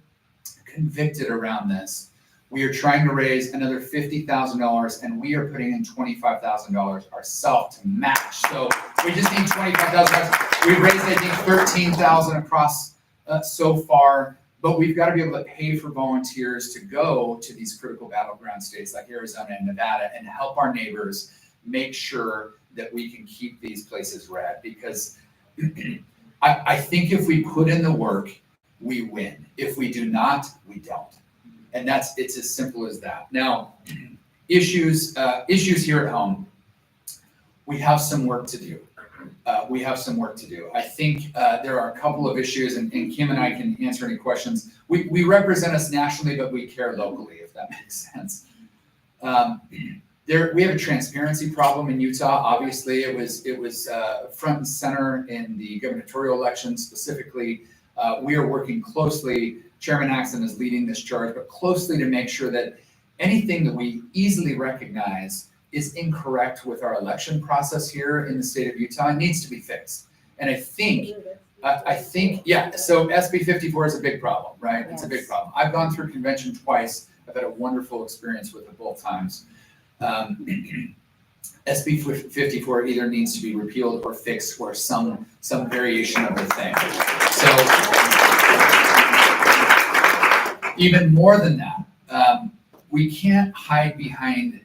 convicted around this. We are trying to raise another $50,000, and we are putting in $25,000 ourselves to match. So we just need $25,000. We've raised, I think, $13,000 across so far, but we've got to be able to pay for volunteers to go to these critical battleground states like Arizona and Nevada and help our neighbors make sure that we can keep these places red, because I think if we put in the work, we win. If we do not, we don't. And it's as simple as that. Now, issues here at home, we have some work to do. I think there are a couple of issues, and Kim and I can answer any questions. We represent us nationally, but we care locally, if that makes sense. We have a transparency problem in Utah. Obviously, it was front and center in the gubernatorial election specifically. We are working closely. Chairman Axon is leading this charge, but closely to make sure that anything that we easily recognize is incorrect with our election process here in the state of Utah needs to be fixed. And I think, yeah, so SB 54 is a big problem, right? It's a big problem. I've gone through convention twice. I've had a wonderful experience with it both times. SB 54 either needs to be repealed or fixed or some variation of the thing. So even more than that, we can't hide behind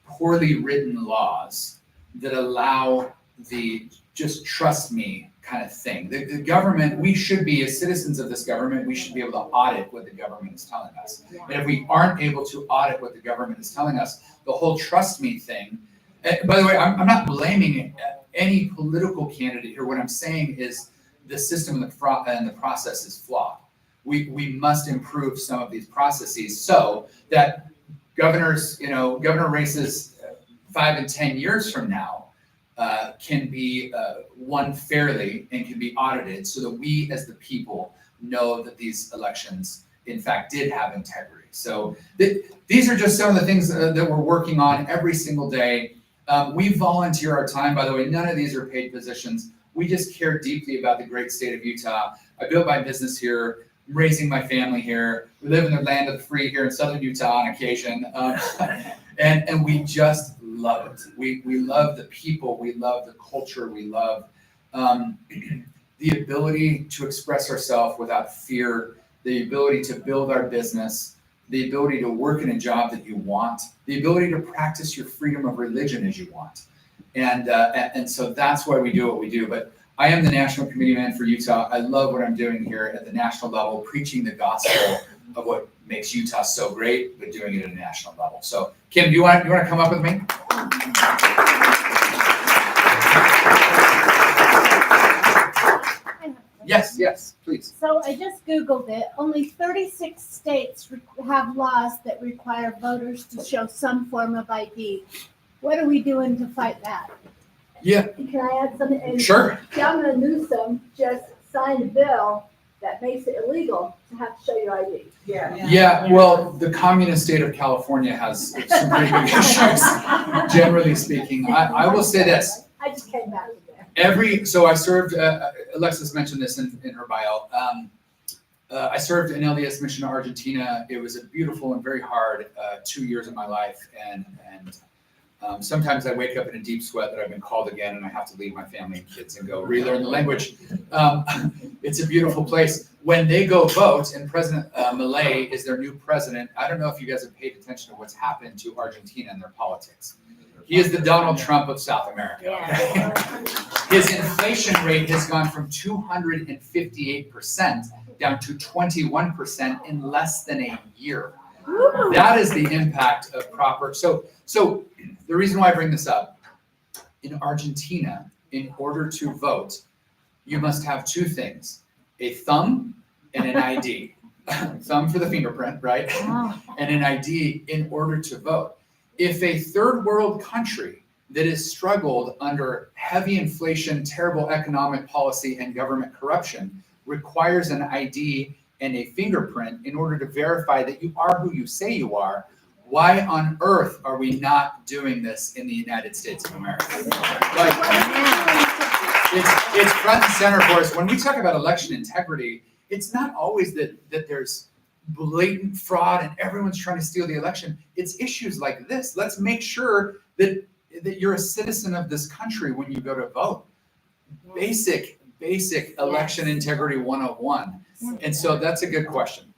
poorly written laws that allow the just trust me kind of thing. The government, we should be, as citizens of this government, we should be able to audit what the government is telling us. And if we aren't able to audit what the government is telling us, the whole trust me thing, by the way, I'm not blaming any political candidate here. What I'm saying is the system and the process is flawed. We must improve some of these processes so that governor races 5 and 10 years from now can be won fairly and can be audited so that we as the people know that these elections in fact did have integrity. So these are just some of the things that we're working on every single day. We volunteer our time, by the way, none of these are paid positions. We just care deeply about the great state of Utah. I built my business here. I'm raising my family here. We live in the land of the free here in southern Utah on occasion. And we just love it. We love the people. We love the culture. We love the ability to express ourselves without fear, the ability to build our business, the ability to work in a job that you want, the ability to practice your freedom of religion as you want. And so that's why we do what we do. But I am the National Committeeman for Utah. I love what I'm doing here at the national level, preaching the gospel of what makes Utah so great, but doing it at a national level. So, Kim, do you want to come up with me? Yes, please. So I just Googled it. Only 36 states have laws that require voters to show some form of ID. What are we doing to fight that? Yeah. Can I add something? And Sure. Governor Newsom just signed a bill that makes it illegal to have to show your ID. Yeah, well, the communist state of California has some pretty big issues, generally speaking. I will say this. I just came back with that. So I served, Alexis mentioned this in her bio. I served an LDS mission to Argentina. It was a beautiful and very hard 2 years of my life. And sometimes I wake up in a deep sweat that I've been called again and I have to leave my family and kids and go relearn the language. It's a beautiful place. When they go vote and President Milei is their new president, I don't know if you guys have paid attention to what's happened to Argentina and their politics. He is the Donald Trump of South America. His inflation rate has gone from 258% down to 21% in less than a year. That is the impact of proper. So the reason why I bring this up, in Argentina, in order to vote, you must have two things, a thumb and an ID. Thumb for the fingerprint, right? And an ID in order to vote. If a third world country that has struggled under heavy inflation, terrible economic policy, and government corruption requires an ID and a fingerprint in order to verify that you are who you say you are, why on earth are we not doing this in the United States of America? Like, it's front and center for us. When we talk about election integrity, it's not always that there's blatant fraud and everyone's trying to steal the election. It's issues like this. Let's make sure that you're a citizen of this country when you go to vote. Basic election integrity 101. And so that's a good question.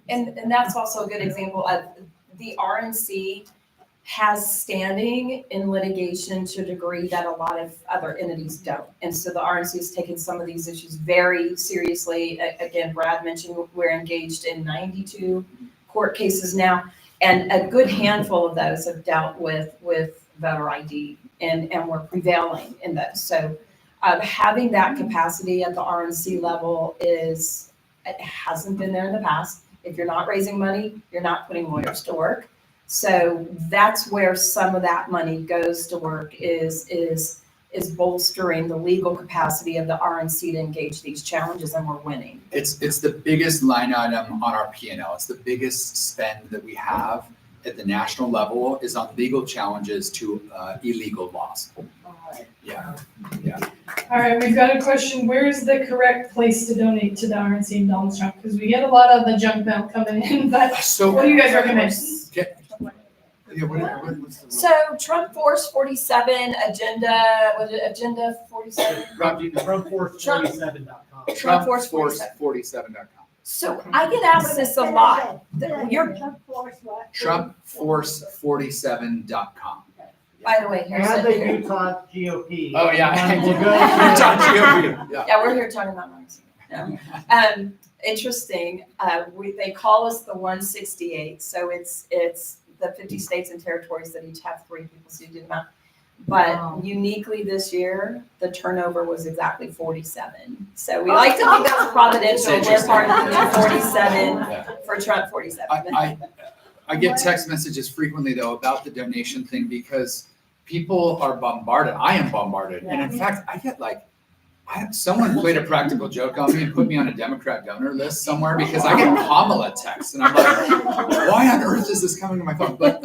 And that's also a good example of the RNC has standing in litigation to a degree that a lot of other entities don't. And so the RNC has taken some of these issues very seriously. Again, Brad mentioned we're engaged in 92 court cases now, and a good handful of those have dealt with voter ID, and we're prevailing in those. So having that capacity at the RNC level it hasn't been there in the past. If you're not raising money, you're not putting lawyers to work. So that's where some of that money goes to work is bolstering the legal capacity of the RNC to engage these challenges, and we're winning. It's the biggest line item on our P&L. It's the biggest spend that we have at the national level is on legal challenges to illegal laws. Yeah. All right, we've got a question. Where is the correct place to donate to the RNC in Donald Trump? Because we get a lot of the junk mail coming in, but So what do you guys recommend? what's the So Trump Force 47 agenda 47. TrumpForce47.com. Trump Force 47. 47.com. So I get asked this a lot. You're, TrumpForce47.com. by the way, here's And it. the Utah GOP. Oh, yeah. We'll go Utah GOP. Yeah. Yeah, we're here talking about RNC. No. Interesting. They call us the 168. So it's the 50 states and territories that each have 3 people, so you do the math. But uniquely this year, the turnover was exactly 47. So we like to think that's providential. We're part of the 47 for Trump 47. I get text messages frequently though about the donation thing because people are bombarded. I am bombarded. And in fact, I get someone played a practical joke on me and put me on a Democrat donor list somewhere because I get Kamala texts and I'm like, why on earth is this coming to my phone? But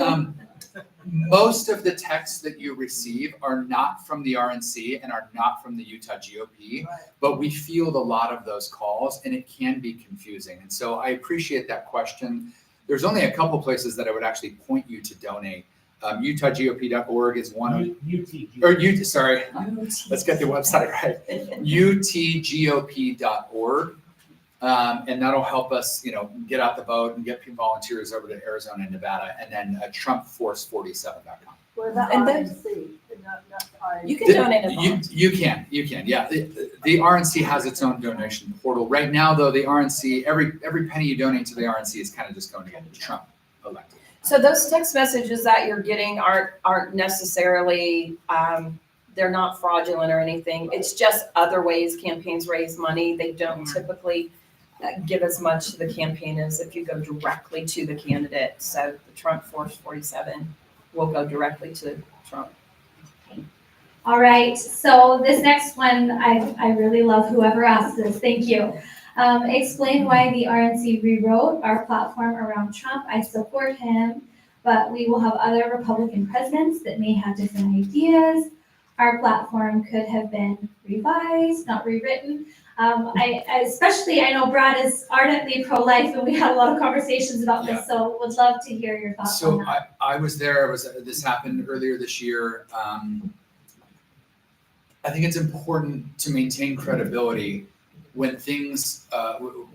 most of the texts that you receive are not from the RNC and are not from the Utah GOP, but we field a lot of those calls and it can be confusing. And so I appreciate that question. There's only a couple places that I would actually point you to donate. UTGOP.org is one of, sorry, let's get the website right. UTGOP.org. And that'll help us, get out the vote and get volunteers over to Arizona and Nevada, and then TrumpForce47.com. And then you can donate as well. You can, yeah. The RNC has its own donation portal. Right now, though, the RNC, every penny you donate to the RNC is kind of just going to get Trump elected. So those text messages that you're getting aren't necessarily, they're not fraudulent or anything. It's just other ways campaigns raise money. They don't typically give as much to the campaign as if you go directly to the candidate. So the Trump Force 47 will go directly to Trump. All right, so this next one, I really love whoever asked this, thank you. Explain why the RNC rewrote our platform around Trump. I support him, but we will have other Republican presidents that may have different ideas. Our platform could have been revised, not rewritten. I know Brad is ardently pro-life, and we had a lot of conversations about this, so would love to hear your thoughts on that. I was there. This happened earlier this year. I think it's important to maintain credibility when things,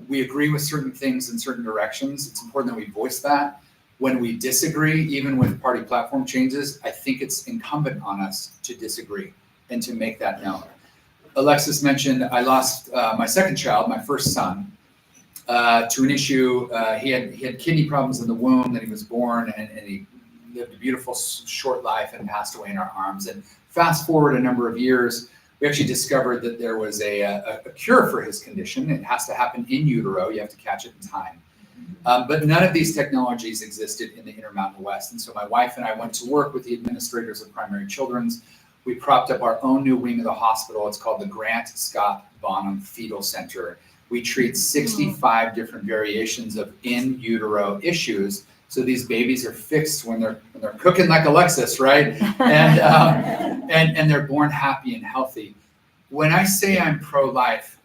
we agree with certain things in certain directions. It's important that we voice that. When we disagree, even with party platform changes, I think it's incumbent on us to disagree and to make that known. Alexis mentioned I lost my second child, my first son, to an issue. He had kidney problems in the womb, then he was born, and he lived a beautiful short life and passed away in our arms. And fast forward a number of years, we actually discovered that there was a cure for his condition. It has to happen in utero. You have to catch it in time. But none of these technologies existed in the Intermountain West. And so my wife and I went to work with the administrators of Primary Children's. We propped up our own new wing of the hospital. It's called the Grant Scott Bonham Fetal Center. We treat 65 different variations of in utero issues. So these babies are fixed when they're cooking like Alexis, right? And they're born happy and healthy. When I say I'm pro-life,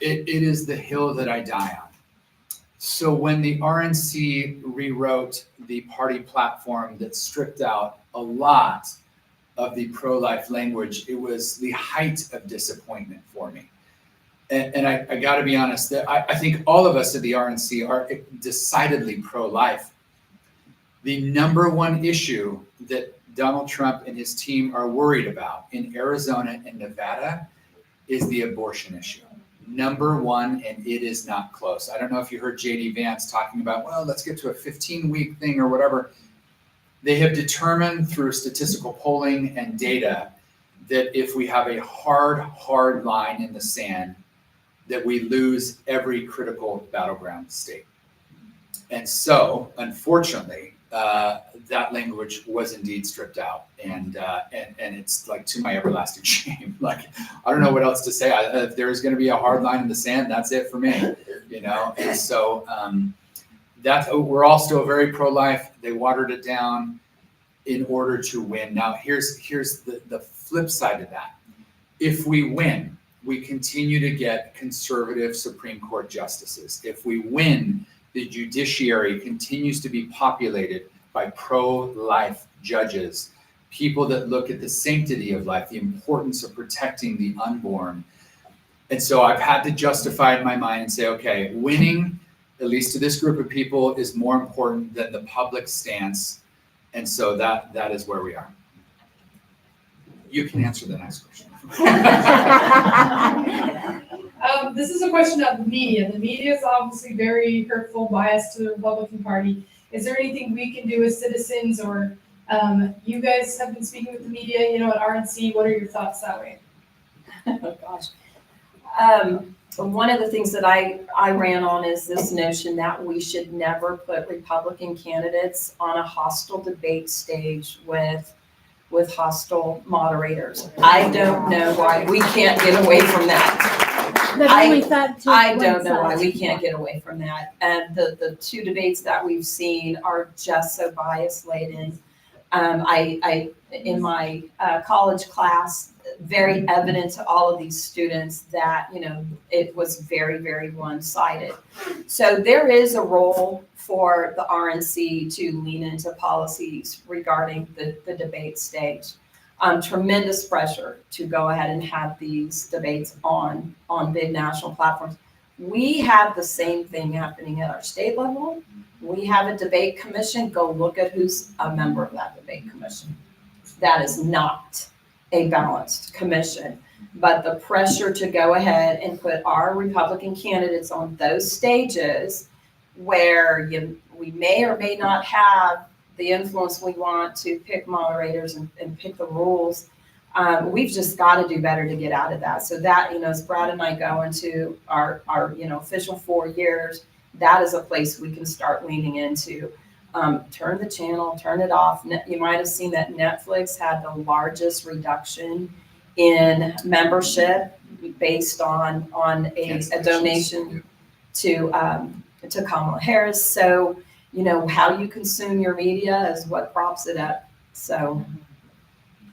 it is the hill that I die on. So when the RNC rewrote the party platform that stripped out a lot of the pro-life language, it was the height of disappointment for me. And I got to be honest, that I think all of us at the RNC are decidedly pro-life. The number one issue that Donald Trump and his team are worried about in Arizona and Nevada is the abortion issue. Number one, and it is not close. I don't know if you heard JD Vance talking about, well, let's get to a 15-week thing or whatever. They have determined through statistical polling and data that if we have a hard line in the sand, that we lose every critical battleground state. And so, unfortunately, that language was indeed stripped out, and it's like to my everlasting shame. Like, I don't know what else to say. If there's going to be a hard line in the sand, that's it for me, you know. And so we're all still very pro-life. They watered it down in order to win. Now, here's the flip side of that. If we win, we continue to get conservative Supreme Court justices. If we win, the judiciary continues to be populated by pro-life judges, people that look at the sanctity of life, the importance of protecting the unborn. And so I've had to justify in my mind and say, okay, winning, at least to this group of people, is more important than the public stance. And so that is where we are. You can answer the next question. This is a question of the media. The media is obviously very hurtful, biased to the Republican Party. Is there anything we can do as citizens, or you guys have been speaking with the media, you know, at RNC? What are your thoughts that way? Oh, gosh. One of the things that I ran on is this notion that we should never put Republican candidates on a hostile debate stage with hostile moderators. I don't know why we can't get away from that. I don't know why we can't get away from that. And the two debates that we've seen are just so bias laden. I in my college class, very evident to all of these students that, you know, it was very, very one-sided. So there is a role for the RNC to lean into policies regarding the debate stage. Tremendous pressure to go ahead and have these debates on big national platforms. We have the same thing happening at our state level. We have a debate commission. Go look at who's a member of that debate commission. That is not a balanced commission. But the pressure to go ahead and put our Republican candidates on those stages where we may or may not have the influence we want to pick moderators and pick the rules, we've just got to do better to get out of that. So that, you know, as Brad and I go into our official 4 years, that is a place we can start leaning into. Turn the channel, turn it off. You might have seen that Netflix had the largest reduction in membership based on a donation to Kamala Harris. So, you know, how you consume your media is what props it up. So,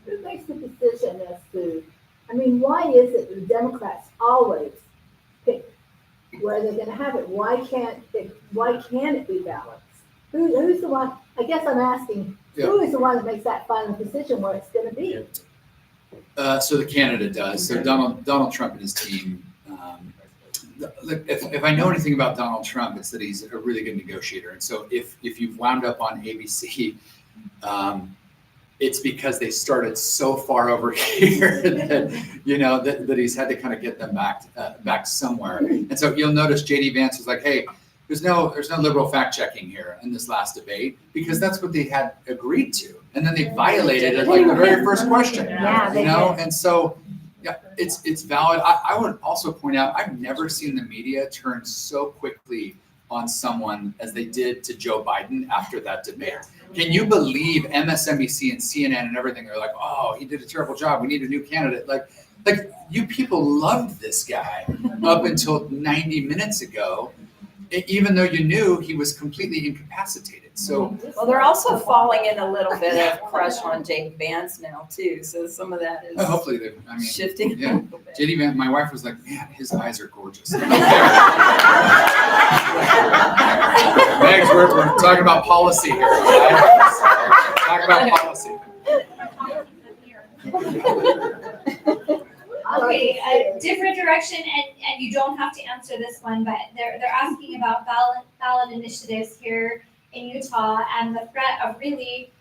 who makes the decision as to, I mean, why is it the Democrats always pick where they're going to have it? Why can't it be balanced? Who's the one? I guess I'm asking, who is the one that makes that final decision where it's going to be? So the candidate does. So Donald Trump and his team. If I know anything about Donald Trump, it's that he's a really good negotiator. And so if you've wound up on ABC, it's because they started so far over here that, you know, that he's had to kind of get them back somewhere. And so you'll notice JD Vance was like, hey, there's no liberal fact checking here in this last debate, because that's what they had agreed to. And then they violated it like the very first question, you know? And so, yeah, it's valid. I would also point out, I've never seen the media turn so quickly on someone as they did to Joe Biden after that debate. Can you believe MSNBC and CNN and everything are like, oh, he did a terrible job, we need a new candidate. Like you people loved this guy up until 90 minutes ago, even though you knew he was completely incapacitated. So, well, they're also falling in a little bit of crush on JD Vance now too. So some of that is hopefully shifting. Yeah, JD Vance. My wife was like, man, his eyes are gorgeous. Megs, we're talking about policy here. Right? Talk about policy. Okay, a different direction, and you don't have to answer this one, but they're asking about ballot initiatives here in Utah and the threat of really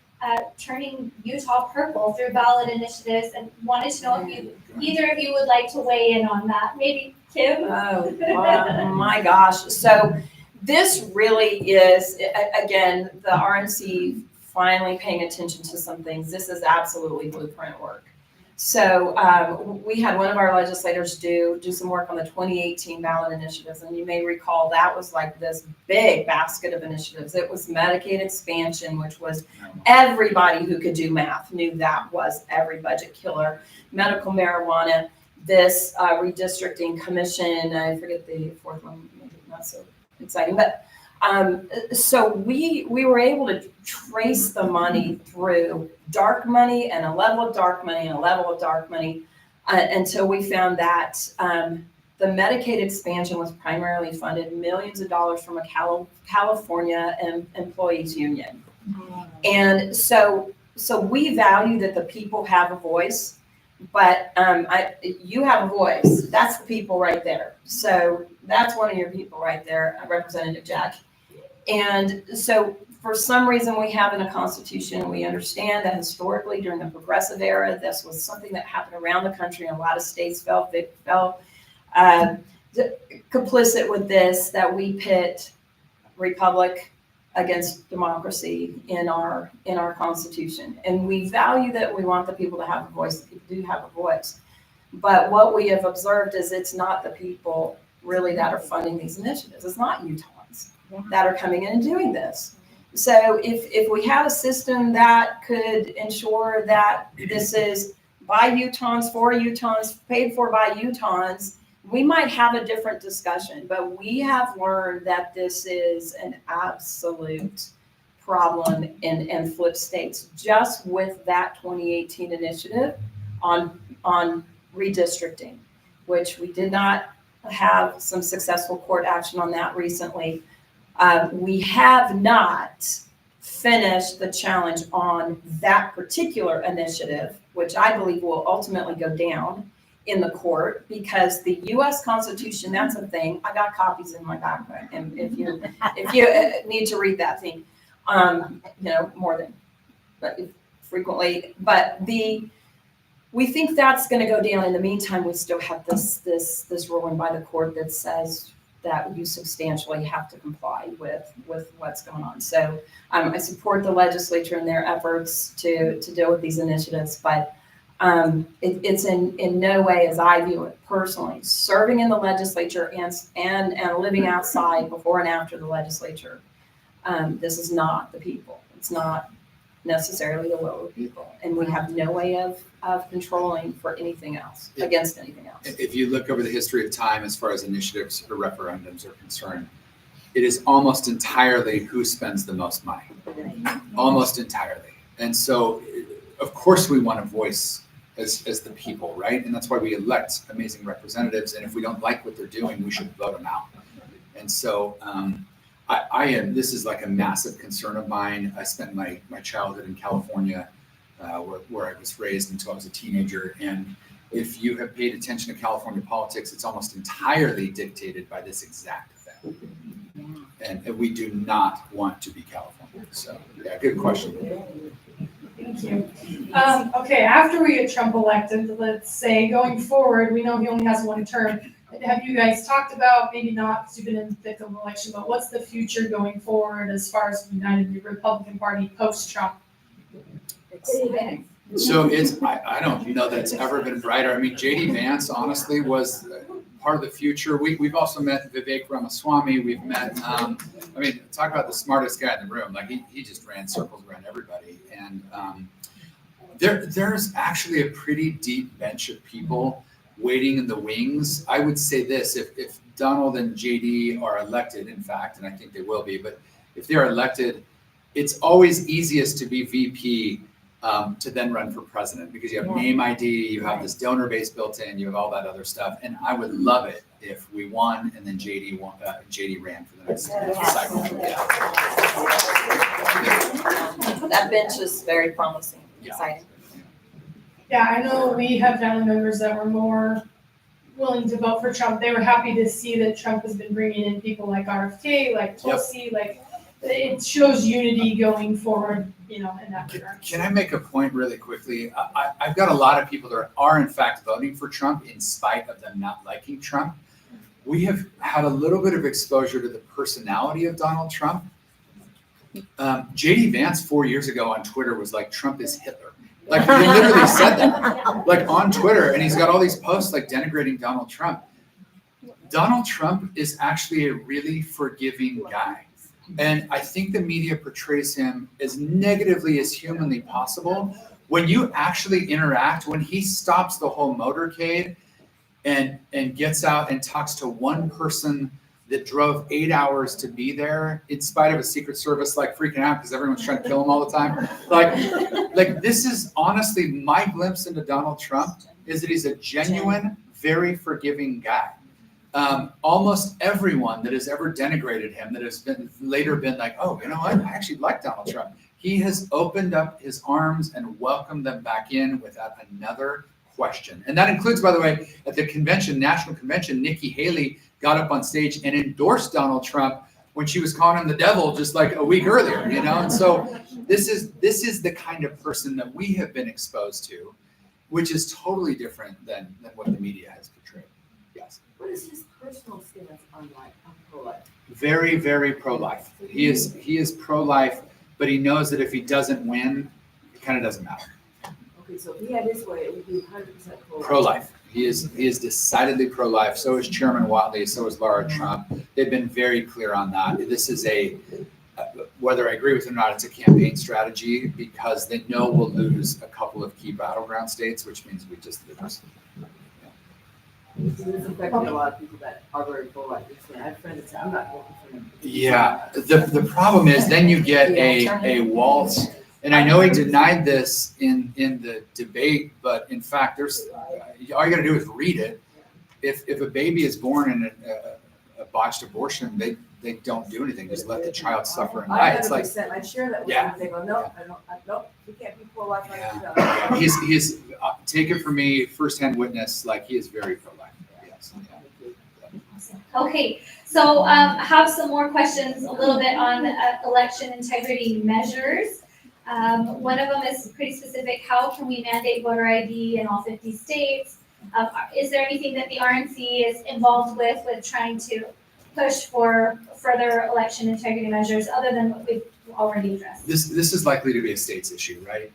turning Utah purple through ballot initiatives, and wanted to know if either of you would like to weigh in on that. Maybe Kim? Oh, my gosh. So this really is, again, the RNC finally paying attention to some things. This is absolutely blueprint work. So we had one of our legislators do some work on the 2018 ballot initiatives, and you may recall that was like this big basket of initiatives. It was Medicaid expansion, which was everybody who could do math knew that was every budget killer. Medical marijuana, this redistricting commission, I forget the fourth one, not so exciting, but so we were able to trace the money through dark money and a level of dark money and a level of dark money until we found that the Medicaid expansion was primarily funded millions of dollars from a California employees union. And so we value that the people have a voice, but you have a voice. That's the people right there. So that's one of your people right there, Representative Jack. And so for some reason we have in a constitution, and we understand that historically during the progressive era, this was something that happened around the country, and a lot of states fell complicit with this, that we pit republic against democracy in our constitution. And we value that. We want the people to have a voice. The people do have a voice. But what we have observed is it's not the people really that are funding these initiatives. It's not Utahns that are coming in and doing this. So if we had a system that could ensure that this is by Utahns, for Utahns, paid for by Utahns, we might have a different discussion. But we have learned that this is an absolute problem in flip states, just with that 2018 initiative on redistricting, which we did not have some successful court action on that recently. We have not finished the challenge on that particular initiative, which I believe will ultimately go down in the court, because the U.S. Constitution, that's a thing. I got copies in my backpack, and if you need to read that thing, more than frequently, but we think that's going to go down. In the meantime, we still have this ruling by the court that says that you substantially have to comply with what's going on. So I support the legislature in their efforts to deal with these initiatives, but it's in no way, as I view it personally, serving in the legislature and living outside before and after the legislature. This is not the people. It's not necessarily the will of the people, and we have no way of controlling for anything else, against anything else. If you look over the history of time as far as initiatives or referendums are concerned, it is almost entirely who spends the most money, almost entirely. And so, of course, we want a voice as the people, right? And that's why we elect amazing representatives. And if we don't like what they're doing, we should vote them out. And so this is like a massive concern of mine. I spent my childhood in California, where I was raised until I was a teenager. And if you have paid attention to California politics, it's almost entirely dictated by this exact thing. And we do not want to be California. So, yeah, good question. Thank you. Okay, after we get Trump elected, let's say going forward, we know he only has one term. Have you guys talked about, maybe not because you've been in the thick of the election, but what's the future going forward as far as uniting the Republican Party post-Trump? So I don't know that it's ever been brighter. I mean, J.D. Vance, honestly, was part of the future. We've also met Vivek Ramaswamy. We've met, talk about the smartest guy in the room. Like he just ran circles around everybody. And there's actually a pretty deep bench of people waiting in the wings. I would say this, if Donald and JD are elected, in fact, and I think they will be, but if they're elected, it's always easiest to be VP to then run for president, because you have name ID, you have this donor base built in, you have all that other stuff. And I would love it if we won and then JD ran for the next cycle. Yeah. That bench is very promising, exciting. Yeah, I know we have family members that were more willing to vote for Trump. They were happy to see that Trump has been bringing in people like RFK, like Tulsi, like it shows unity going forward, in that regard. Can I make a point really quickly? I've got a lot of people that are in fact voting for Trump in spite of them not liking Trump. We have had a little bit of exposure to the personality of Donald Trump. JD Vance 4 years ago on Twitter was like, Trump is Hitler. Like, he literally said that, like on Twitter, and he's got all these posts like denigrating Donald Trump. Donald Trump is actually a really forgiving guy. And I think the media portrays him as negatively as humanly possible. When you actually interact, when he stops the whole motorcade and gets out and talks to one person that drove 8 hours to be there, in spite of a Secret Service like freaking out because everyone's trying to kill him all the time. Like this is honestly my glimpse into Donald Trump, is that he's a genuine, very forgiving guy. Almost everyone that has ever denigrated him, that has been later been like, oh, you know what, I actually like Donald Trump. He has opened up his arms and welcomed them back in without another question. And that includes, by the way, at the convention, national convention, Nikki Haley got up on stage and endorsed Donald Trump when she was calling him the devil just like a week earlier, And so this is the kind of person that we have been exposed to, which is totally different than what the media has portrayed. Yes. What is his personal stance on pro-life? Very, very pro-life. He is pro-life, but he knows that if he doesn't win, it kind of doesn't matter. Okay, so if he had his way, it would be 100% pro-life. Pro-life. He is decidedly pro-life. So is Chairman Watley. So is Laura Trump. They've been very clear on that. This is whether I agree with it or not, it's a campaign strategy because they know we'll lose a couple of key battleground states, which means we just lose. So this affecting a lot of people that are very pro-life. I have friends that say, I'm not voting for him. Yeah. The problem is then you get a waltz. And I know he denied this in the debate, but in fact, there's all you got to do is read it. If a baby is born in a botched abortion, they don't do anything. Just let the child suffer and die. It's like, I share that with yeah. them. They go, no, nope, we can't be pro-life on yeah, ourselves. yeah. He's take it from me, firsthand witness. Like he is very pro-life. Yes. Yeah. Okay, so have some more questions, a little bit on election integrity measures. One of them is pretty specific. How can we mandate voter ID in all 50 states? Is there anything that the RNC is involved with trying to push for further election integrity measures other than what we've already addressed? This is likely to be a states issue, right?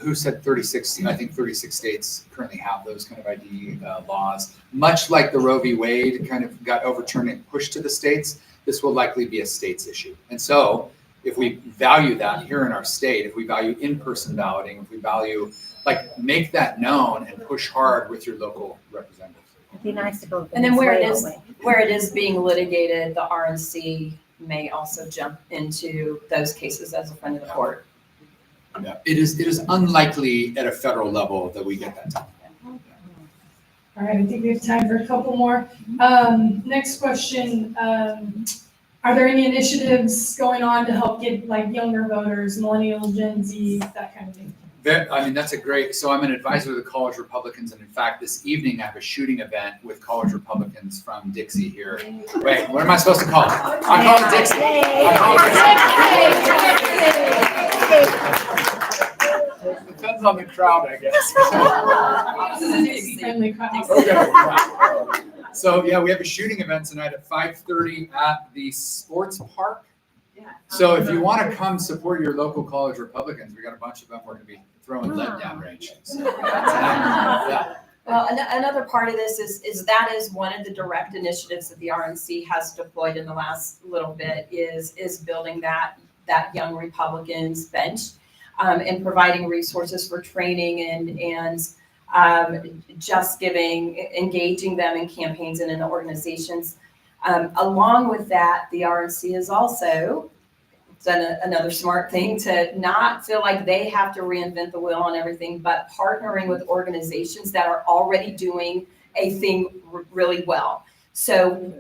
Who said 36? I think 36 states currently have those kind of ID laws. Much like the Roe v. Wade kind of got overturned and pushed to the states, this will likely be a states issue. And so if we value that here in our state, if we value in-person balloting, if we value, make that known and push hard with your local representatives. It'd be nice to go. And then where it is being litigated, the RNC may also jump into those cases as a friend of the court. Yeah, it is unlikely at a federal level that we get that done. All right, I think we have time for a couple more. Next question. Are there any initiatives going on to help get younger voters, millennial, Gen Z, that kind of thing? That's a great, so I'm an advisor to the College Republicans, and in fact, this evening I have a shooting event with College Republicans from Dixie here. Wait, what am I supposed to call it? I call it Dixie. It depends on the crowd, I guess. This is a Dixie-friendly crowd. Okay. So yeah, we have a shooting event tonight at 5:30 at the sports park. So if you want to come support your local College Republicans, we got a bunch of them. We're going to be throwing lead down range. So, yeah. Well, another part of this is that is one of the direct initiatives that the RNC has deployed in the last little bit is building that young Republicans bench and providing resources for training and just engaging them in campaigns and in organizations. Along with that, the RNC has also done another smart thing to not feel like they have to reinvent the wheel on everything, but partnering with organizations that are already doing a thing really well. So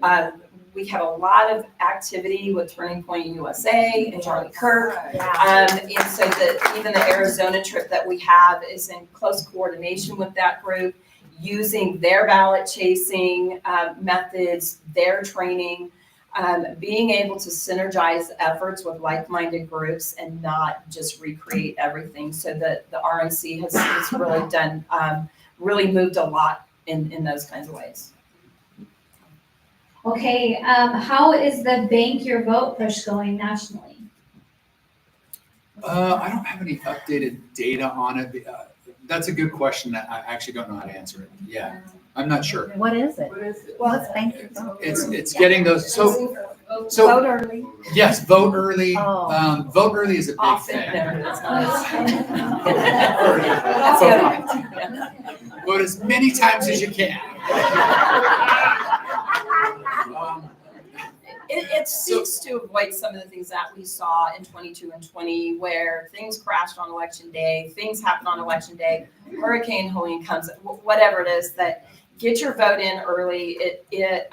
we have a lot of activity with Turning Point USA and Charlie Kirk. And so even the Arizona trip that we have is in close coordination with that group, using their ballot chasing methods, their training being able to synergize efforts with like-minded groups and not just recreate everything. So that the RNC has really done, really moved a lot in those kinds of ways. Okay, how is the Bank Your Vote push going nationally? I don't have any updated data on it. That's a good question that I actually don't know how to answer it. Yeah, I'm not sure. What is it? What is it? What's Bank Your Vote? It's getting those, so Vote early. yes, vote early. Oh. Vote early is a big Often, thing. no, it's not. Vote as many times as you can. It seeks to avoid some of the things that we saw in 22 and 20, where things crashed on election day, things happen on election day, Hurricane Helene comes, whatever it is, that get your vote in early. It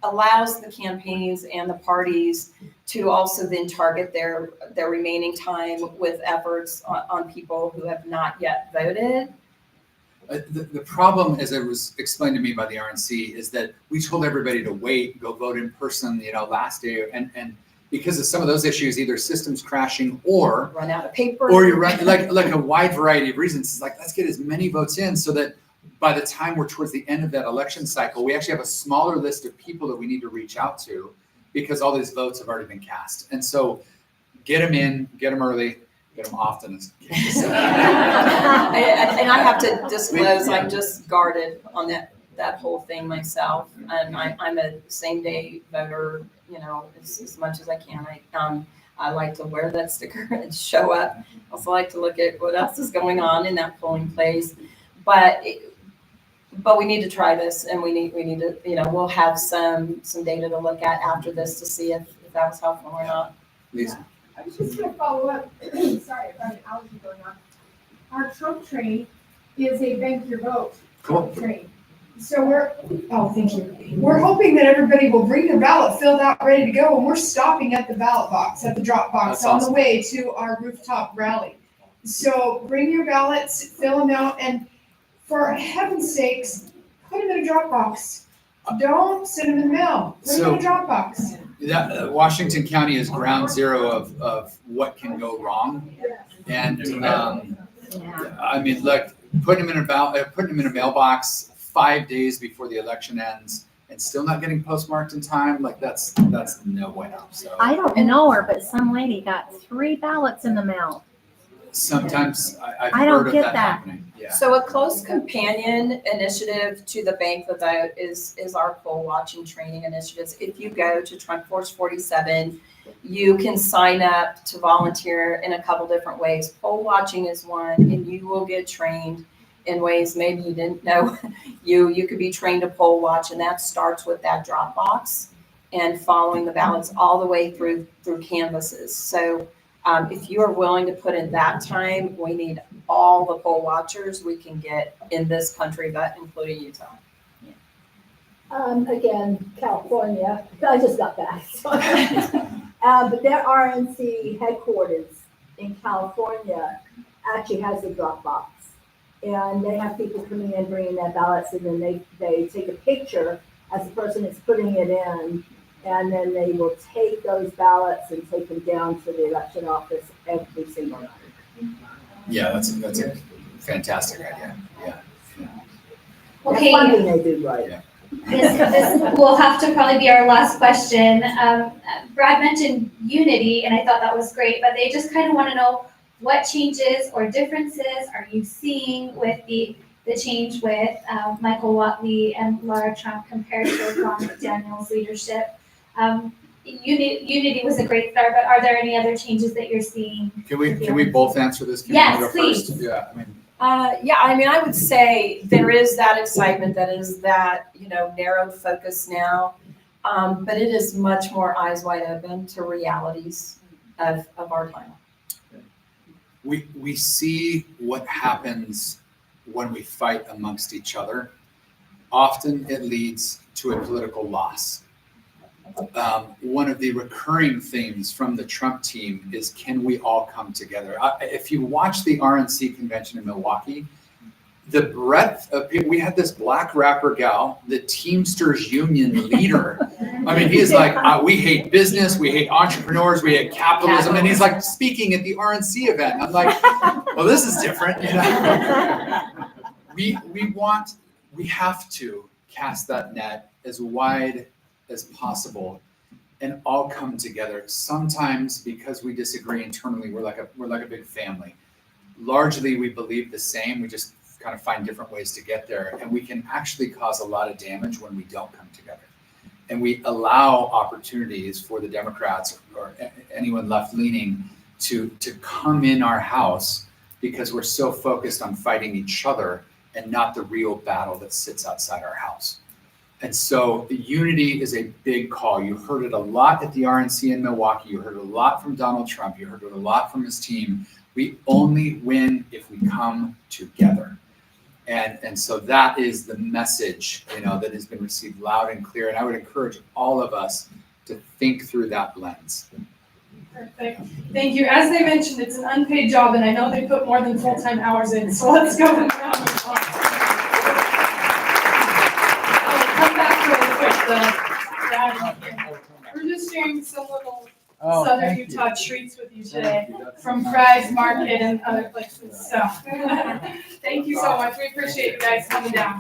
allows the campaigns and the parties to also then target their remaining time with efforts on people who have not yet voted. The problem, as it was explained to me by the RNC, is that we told everybody to wait, go vote in person, last day, and because of some of those issues, either systems crashing or Run out of paper. or you're right, like a wide variety of reasons. It's like, let's get as many votes in so that by the time we're towards the end of that election cycle, we actually have a smaller list of people that we need to reach out to because all these votes have already been cast. And so get them in, get them early, get them often. And I have to disclose, I'm just guarded on that whole thing myself. And I'm a same day voter, as much as I can. I like to wear that sticker and show up. Also like to look at what else is going on in that polling place. But we need to try this, and we need to, we'll have some data to look at after this to see if that was helpful or not. Lisa. I was just gonna follow up, sorry, about an allergy going on. Our Trump train is a Bank Your Vote Cool. train. So thank you. We're hoping that everybody will bring their ballot filled out, ready to go, and we're stopping at the ballot box, at the drop box That's on awesome. the way to our rooftop rally. So bring your ballots, fill them out, and for heaven's sakes, put them in a drop box. Don't send them in the mail, put them in a drop box. Washington County is ground zero of what can go wrong. And I mean, look, putting them in a mailbox 5 days before the election ends and still not getting postmarked in time, like that's no bueno. So I don't know her, but some lady got 3 ballots in the mail. sometimes I've I don't heard of get that that. happening. Yeah. So a close companion initiative to the Bank the Vote is our poll watching training initiatives. If you go to Trump Force 47, you can sign up to volunteer in a couple different ways. Poll watching is one, and you will get trained in ways maybe you didn't know. You could be trained to poll watch, and that starts with that drop box and following the ballots all the way through canvases. So if you are willing to put in that time, we need all the poll watchers we can get in this country, but including Utah. Again, California, I just got back. So. But their RNC headquarters in California actually has a drop box. And they have people coming in, bringing their ballots, and then they take a picture as the person is putting it in. And then they will take those ballots and take them down to the election office every single night. Yeah, that's a fantastic idea. Yeah. Okay. That's one thing they do right. This will have to probably be our last question. Brad mentioned unity, and I thought that was great, but they just kind of want to know what changes or differences are you seeing with the change with Michael Watley and Laura Trump compared to Ron McDaniel's leadership? Unity was a great start, but are there any other changes that you're seeing? Can we both answer this? Can Yes, we go please. First? Yeah, I mean, I would say there is that excitement, that is that, narrowed focus now. But it is much more eyes wide open to realities of our time. We see what happens when we fight amongst each other. Often it leads to a political loss. One of the recurring themes from the Trump team is, can we all come together? If you watch the RNC convention in Milwaukee, the breadth of people, we had this black rapper gal, the Teamsters Union leader. I mean, he's like, we hate business, we hate entrepreneurs, we hate capitalism, and he's like speaking at the RNC event. I'm like, well, this is different, you know? We have to cast that net as wide as possible and all come together. Sometimes because we disagree internally, we're like a big family. Largely, we believe the same. We just kind of find different ways to get there, and we can actually cause a lot of damage when we don't come together. And we allow opportunities for the Democrats or anyone left-leaning to come in our house because we're so focused on fighting each other and not the real battle that sits outside our house. And so the unity is a big call. You heard it a lot at the RNC in Milwaukee. You heard it a lot from Donald Trump. You heard it a lot from his team. We only win if we come together. And so that is the message, you know, that has been received loud and clear. And I would encourage all of us to think through that lens. Perfect. Thank you. As they mentioned, it's an unpaid job, and I know they put more than full-time hours in, so let's go around and talk. Come back really quick. We're just sharing some little Southern Utah treats with you today from Fry's Market and other places. So thank you so much. We appreciate you guys coming down.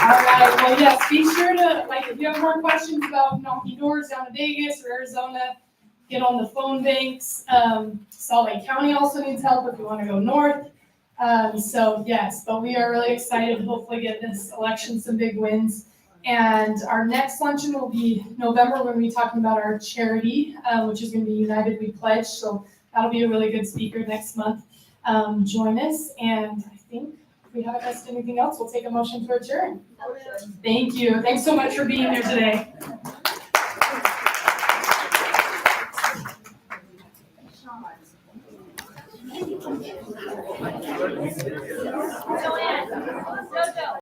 All right. Well, yes, be sure to, if you have more questions about knocking doors down in Vegas or Arizona, get on the phone banks. Salt Lake County also needs help if you want to go north. So yes, but we are really excited to hopefully get this election some big wins. And our next luncheon will be November. We're going to be talking about our charity, which is going to be United We Pledge. So that'll be a really good speaker next month. Join us. And I think if we haven't missed anything else, we'll take a motion to adjourn. Thank you. Thanks so much for being here today.